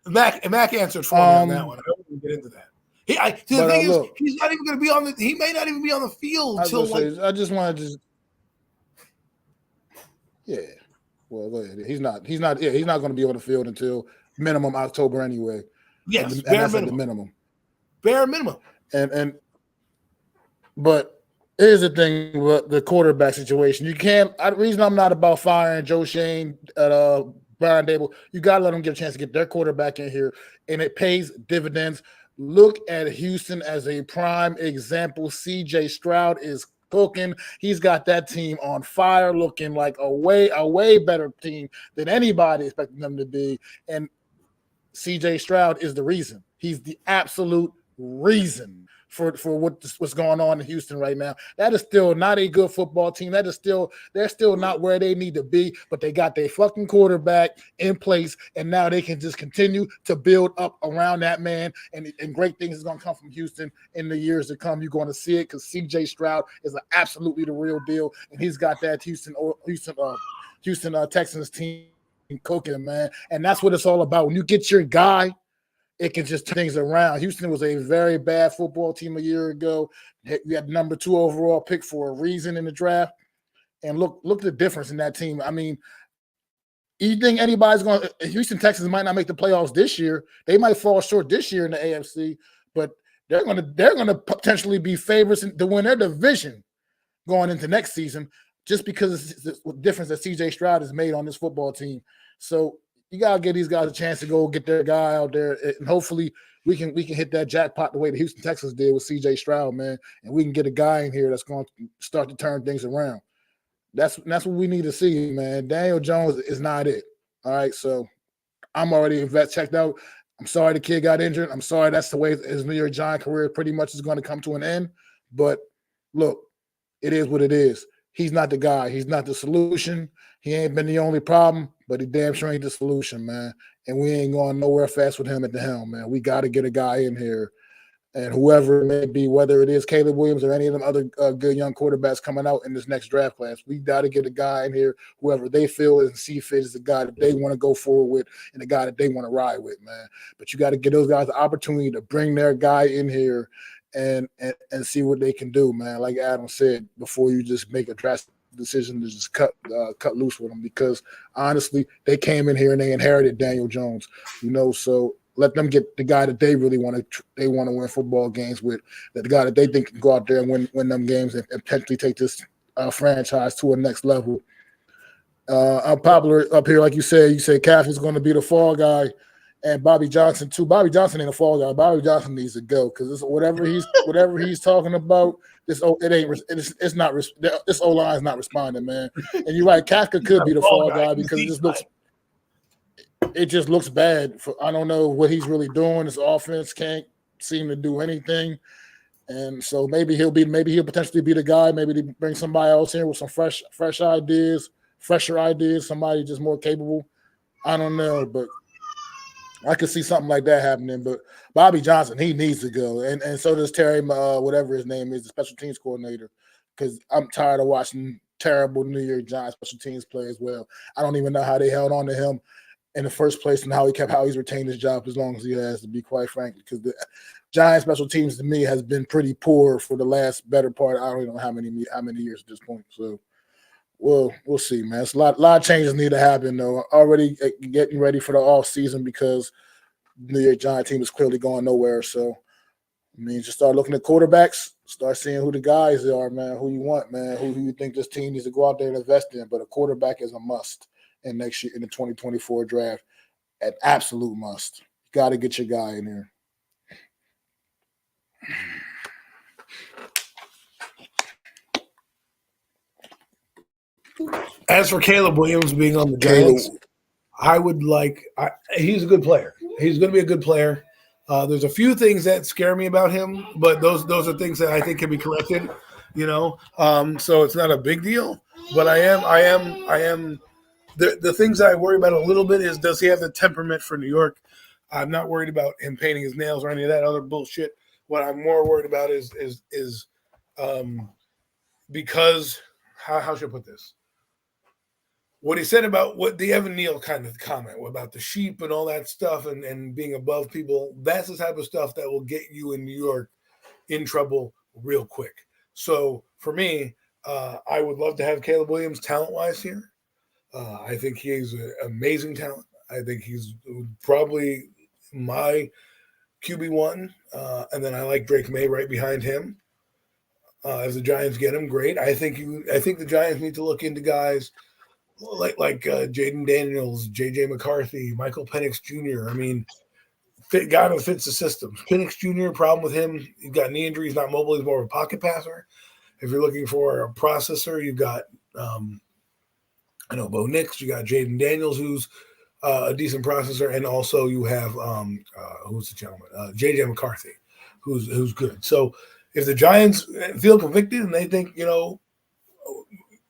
Mac answered for me on that one. I don't even get into that. The thing is, he's not even going to be on the. He may not even be on the field until I just want to just. Yeah. Well, go ahead. He's not. Yeah, he's not going to be on the field until minimum October anyway. Yes, and that's minimum. At the minimum. Bare minimum. But here's the thing with the quarterback situation. You can't. The reason I'm not about firing Joe Shane at Brian Dable, you got to let them get a chance to get their quarterback in here, and it pays dividends. Look at Houston as a prime example. C.J. Stroud is cooking. He's got that team on fire, looking like a way better team than anybody expected them to be. And C.J. Stroud is the reason. He's the absolute reason for what's going on in Houston right now. That is still not a good football team. They're still not where they need to be, but they got their fucking quarterback in place, and now they can just continue to build up around that man, and great things is going to come from Houston in the years to come. You're going to see it because C.J. Stroud is absolutely the real deal, and he's got that Houston Texans team cooking, man, and that's what it's all about. When you get your guy, it can just turn things around. Houston was a very bad football team a year ago. We had number 2 overall pick for a reason in the draft. And look at the difference in that team. I mean, you think anybody's going to – Houston Texans might not make the playoffs this year. They might fall short this year in the AFC, but they're going to potentially be favorites to win their division going into next season just because of the difference that C.J. Stroud has made on this football team. So – you gotta give these guys a chance to go get their guy out there, and hopefully we can hit that jackpot the way the Houston Texans did with C.J. Stroud, man, and we can get a guy in here that's going to start to turn things around. That's what we need to see, man. Daniel Jones is not it. All right, so I'm already checked out. I'm sorry the kid got injured. I'm sorry that's the way his New York Giant career pretty much is going to come to an end. But look, it is what it is. He's not the guy. He's not the solution. He ain't been the only problem, but he damn sure ain't the solution, man. And we ain't going nowhere fast with him at the helm, man. We got to get a guy in here. And whoever it may be, whether it is Caleb Williams or any of them other good young quarterbacks coming out in this next draft class, we got to get a guy in here, whoever they feel and see fit is the guy that they want to go forward with and the guy that they want to ride with, man. But you got to give those guys the opportunity to bring their guy in here and see what they can do, man. Like Adam said, before you just make a drastic decision to just cut loose with them, because honestly, they came in here and they inherited Daniel Jones, so let them get the guy that they really want to win football games with, the guy that they think can go out there and win them games and potentially take this franchise to a next level. Unpopular up here, like you said Caffey's going to be the fall guy, and Bobby Johnson too. Bobby Johnson ain't a fall guy. Bobby Johnson needs to go because whatever he's talking about, this O-line is not responding, man. And you're right, Kafka could be the fall guy because it just looks bad. I don't know what he's really doing. His offense can't seem to do anything, and so maybe he'll potentially be the guy. Maybe they bring somebody else in with some fresher ideas, somebody just more capable. I don't know, but I could see something like that happening, but Bobby Johnson, he needs to go, and so does Terry, whatever his name is, the special teams coordinator. Because I'm tired of watching terrible New York Giants special teams play as well. I don't even know how they held on to him in the first place and how he's retained his job as long as he has, to be quite frank. Because the Giants special teams to me has been pretty poor for the last better part. I don't even know how many years at this point. So. Well, we'll see, man. It's a lot of changes need to happen, though. Already getting ready for the off season because the New York Giant team is clearly going nowhere. So, I mean, just start looking at quarterbacks, start seeing who the guys are, man, who you want, man, who you think this team needs to go out there and invest in. But a quarterback is a must in next year in the 2024 draft, an absolute must. You got to get your guy in there. As for Caleb Williams being on the Giants, he's a good player. He's going to be a good player. There's a few things that scare me about him, but those are things that I think can be corrected, so it's not a big deal. But I am the things that I worry about a little bit is, does he have the temperament for New York? I'm not worried about him painting his nails or any of that other bullshit. What I'm more worried about is because how should I put this? What he said about what the Evan Neal kind of comment about the sheep and all that stuff and being above people, that's the type of stuff that will get you in New York in trouble real quick. So for me, I would love to have Caleb Williams talent-wise here. I think he's an amazing talent. I think he's probably my QB1, and then I like Drake May right behind him. If the Giants get him, great. I think the Giants need to look into guys like Jaden Daniels, J.J. McCarthy, Michael Penix Jr. I mean, guy that fits the system. Penix Jr., problem with him, he's got knee injury, he's not mobile, he's more of a pocket passer. If you're looking for a processor, you've got Bo Nix, you got Jaden Daniels, who's a decent processor, and also you have who's the gentleman? J.J. McCarthy, who's good. So if the Giants feel convicted and they think,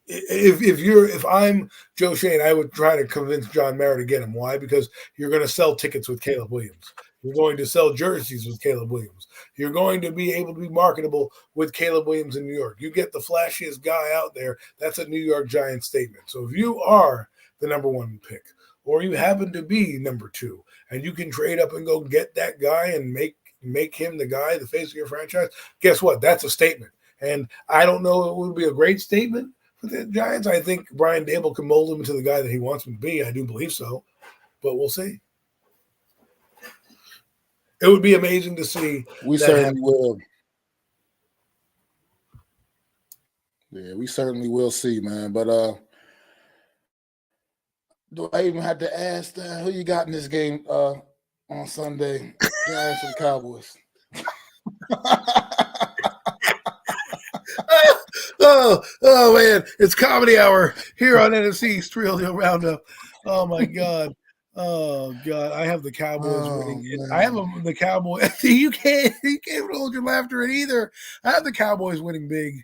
if I'm Joe Shane, I would try to convince John Mara to get him. Why? Because you're going to sell tickets with Caleb Williams. You're going to sell jerseys with Caleb Williams. You're going to be able to be marketable with Caleb Williams in New York. You get the flashiest guy out there. That's a New York Giants statement. So if you are the number one pick, or you happen to be number two, and you can trade up and go get that guy and make him the guy, the face of your franchise, guess what? That's a statement. And I don't know, it would be a great statement for the Giants. I think Brian Dable can mold him into the guy that he wants him to be. I do believe so, but we'll see. It would be amazing to see. We certainly will. Yeah, we certainly will see, man. But do I even have to ask who you got in this game on Sunday? Giants and Cowboys. Oh man, it's comedy hour here on NFC Streelio Roundup. Oh my God. Oh God, I have the Cowboys winning. Man. I have the Cowboys. You can't hold your laughter at either. I have the Cowboys winning big.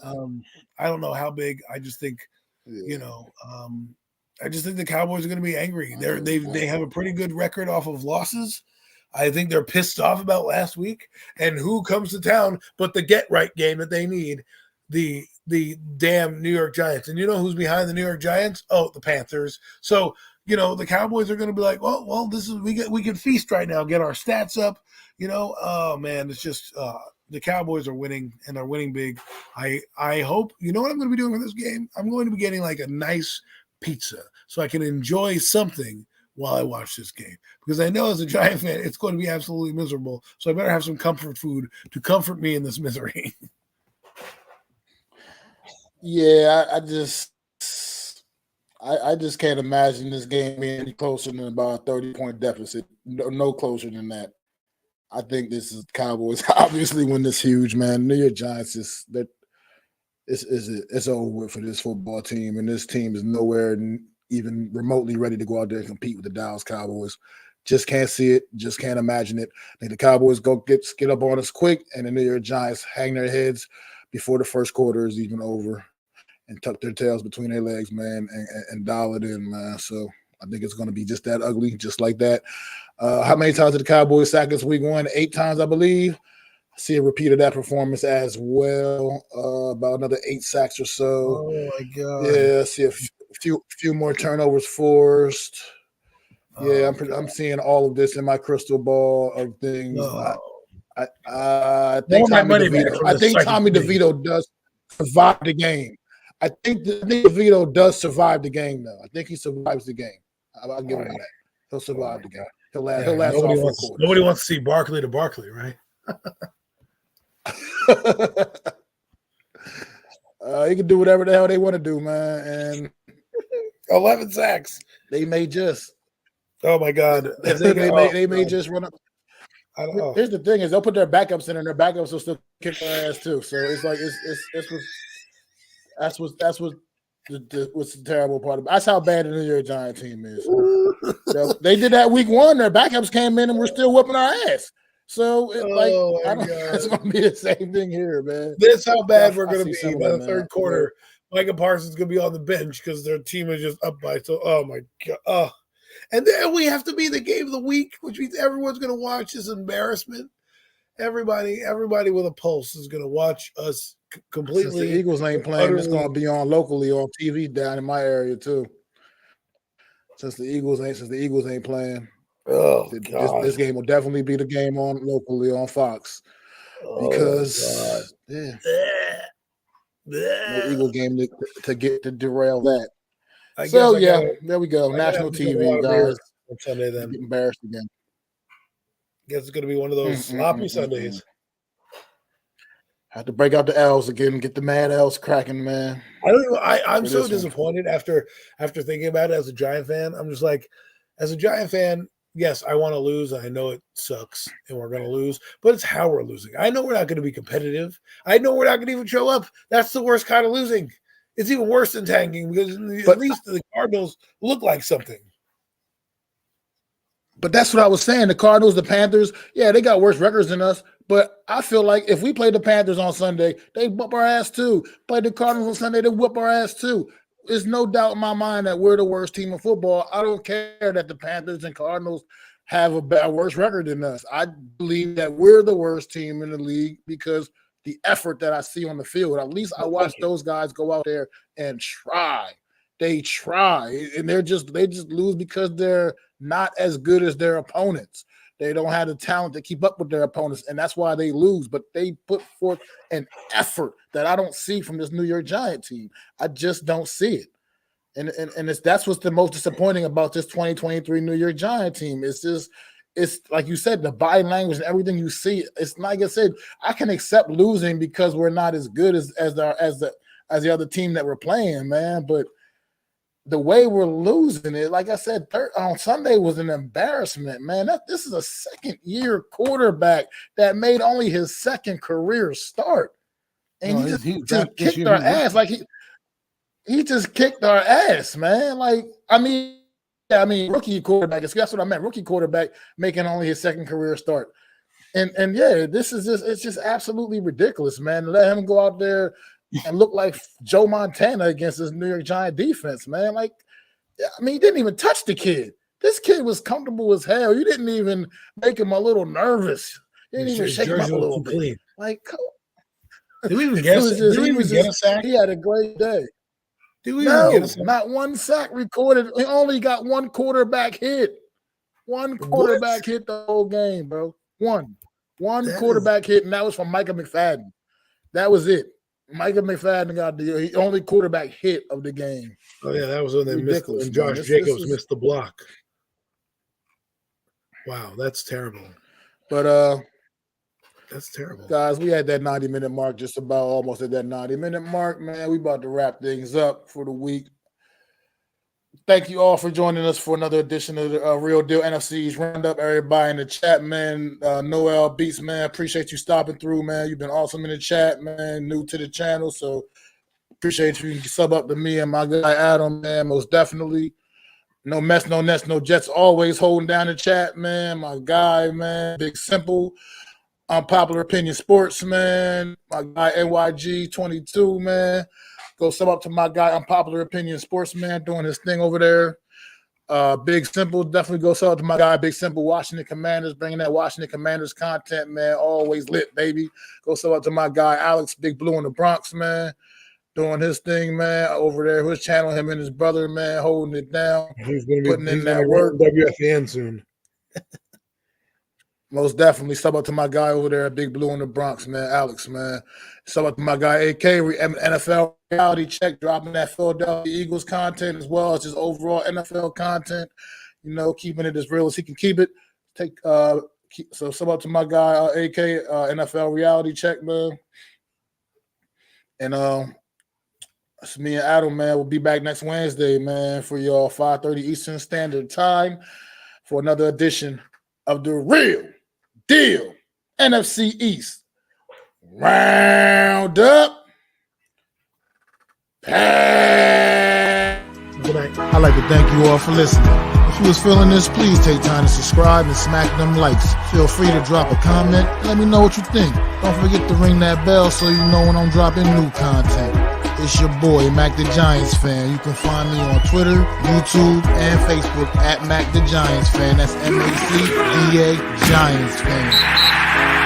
I don't know how big. I just think, I just think the Cowboys are going to be angry. They have a pretty good record off of losses. I think they're pissed off about last week. And who comes to town but the get right game that they need? The damn New York Giants. And you know who's behind the New York Giants? Oh, the Panthers. So, the Cowboys are going to be like, well, this is we can feast right now, get our stats up. Oh man, it's just the Cowboys are winning and they're winning big. I hope, you know what I'm going to be doing for this game? I'm going to be getting like a nice pizza so I can enjoy something while I watch this game, because I know as a Giant fan, it's going to be absolutely miserable. So I better have some comfort food to comfort me in this misery. Yeah, I just can't imagine this game being any closer than about a 30-point deficit. No closer than that. I think this is Cowboys obviously win this huge, man. New York Giants it's over with for this football team, and this team is nowhere even remotely ready to go out there and compete with the Dallas Cowboys. Just can't see it. Just can't imagine it. I think the Cowboys go get up on us quick, and the New York Giants hang their heads before the first quarter is even over and tuck their tails between their legs, man, and dial it in, man. So I think it's going to be just that ugly, just like that. How many times did the Cowboys sack us week 1? 8 times, I believe. I see a repeat of that performance as well. About another 8 sacks or so. Oh my god! Yeah, I see a few more turnovers forced. Yeah, I'm seeing all of this in my crystal ball of things. No. I think Tommy DeVito does survive the game. I think DeVito does survive the game, though. I think he survives the game. I'll give him that. He'll survive the game. He'll last all 4 quarters. Nobody wants to see Barkley to Barkley, right? He can do whatever the hell they want to do, man. And 11 sacks. They may just. Oh my God! They may just run up. Here's the thing: is they'll put their backups in, and their backups will still kick their ass too. So it's like that's what's the terrible part of it. That's how bad the New York Giants team is. So they did that week 1. Their backups came in, and we're still whooping our ass. So it's going to be the same thing here, man. That's how bad we're going to be by the third quarter. Micah Parsons is going to be on the bench because their team is just up by. So, oh my God. And then we have to be the game of the week, which means everyone's going to watch this embarrassment. Everybody with a pulse is going to watch us completely. Since the Eagles ain't playing, it's going to be on locally on TV down in my area too. Since the Eagles ain't playing. Oh, this game will definitely be the game on locally on Fox because no Eagle game to derail that. There we go. National TV, guys. On Sunday, then get embarrassed again. Guess it's going to be one of those sloppy Sundays. Have to break out the L's again and get the mad L's cracking, man. I'm so disappointed after thinking about it as a Giant fan. I'm just like, as a Giant fan, yes, I want to lose. I know it sucks and we're going to lose, but it's how we're losing. I know we're not going to be competitive. I know we're not going to even show up. That's the worst kind of losing. It's even worse than tanking because at least the Cardinals look like something. But that's what I was saying. The Cardinals, the Panthers, yeah, they got worse records than us. But I feel like if we play the Panthers on Sunday, they whoop our ass too. Play the Cardinals on Sunday, they whoop our ass too. There's no doubt in my mind that we're the worst team in football. I don't care that the Panthers and Cardinals have a worse record than us. I believe that we're the worst team in the league because the effort that I see on the field. At least I watch those guys go out there and try. They try, and they just lose because they're not as good as their opponents. They don't have the talent to keep up with their opponents, and that's why they lose. But they put forth an effort that I don't see from this New York Giant team. I just don't see it. And that's what's the most disappointing about this 2023 New York Giant team. It's like you said, the body language and everything you see. It's like I said, I can accept losing because we're not as good as the other team that we're playing, man. But the way we're losing it, like I said, on Sunday was an embarrassment, man. This is a second-year quarterback that made only his second career start, and he just kicked our ass. Like he just kicked our ass, man. Like rookie quarterback. That's what I meant. Rookie quarterback making only his second career start, and yeah, it's just absolutely ridiculous, man. Let him go out there and look like Joe Montana against this New York Giant defense, man. Like, he didn't even touch the kid. This kid was comfortable as hell. You didn't even make him a little nervous. You didn't even shake him up a little bit. Clean. Like, did we even get a sack? He had a great day. Not one sack recorded. He only got one quarterback hit. One quarterback hit the whole game, bro. One quarterback hit, and that was from Micah McFadden. That was it. Micah McFadden got the only quarterback hit of the game. Oh yeah, that was when they missed and Josh Jacobs missed the block. Wow, that's terrible. But that's terrible. Guys, we had that 90-minute mark, just about almost at that 90-minute mark, man. We about to wrap things up for the week. Thank you all for joining us for another edition of the Real Deal NFC's Roundup. Everybody in the chat, man. Noel Beats, man. Appreciate you stopping through, man. You've been awesome in the chat, man. New to the channel, so appreciate you. You can sub up to me and my guy Adam, man. Most definitely. No mess, no nets, no jets. Always holding down the chat, man. My guy, man. Big Simple. Unpopular Opinion Sports, man. My guy NYG22, man. Go sub up to my guy Unpopular Opinion Sports, man, doing his thing over there. Big Simple, definitely go shout out to my guy, Big Simple, Washington Commanders, bringing that Washington Commanders content, man. Always lit, baby. Go shout out to my guy, Alex, Big Blue in the Bronx, man. Doing his thing, man, over there. His channel, him and his brother, man, holding it down. He's going to putting in that work. WFAN soon. Most definitely. Shout out to my guy over there, Big Blue in the Bronx, man, Alex, man. Shout out to my guy, AK, NFL Reality Check, dropping that Philadelphia Eagles content as well as just overall NFL content. You know, keeping it as real as he can keep it. So shout out to my guy, AK, NFL Reality Check, man. And it's me and Adam, man. We'll be back next Wednesday, man, for y'all 5:30 Eastern Standard Time for another edition of the Real Deal NFC East Roundup. Good night. I'd like to thank you all for listening. If you was feeling this, please take time to subscribe and smack them likes. Feel free to drop a comment. Let me know what you think. Don't forget to ring that bell so you know when I'm dropping new content. It's your boy, Mac the Giants Fan. You can find me on Twitter, YouTube, and Facebook at Mac the Giants Fan. That's MACDA Giants Fan.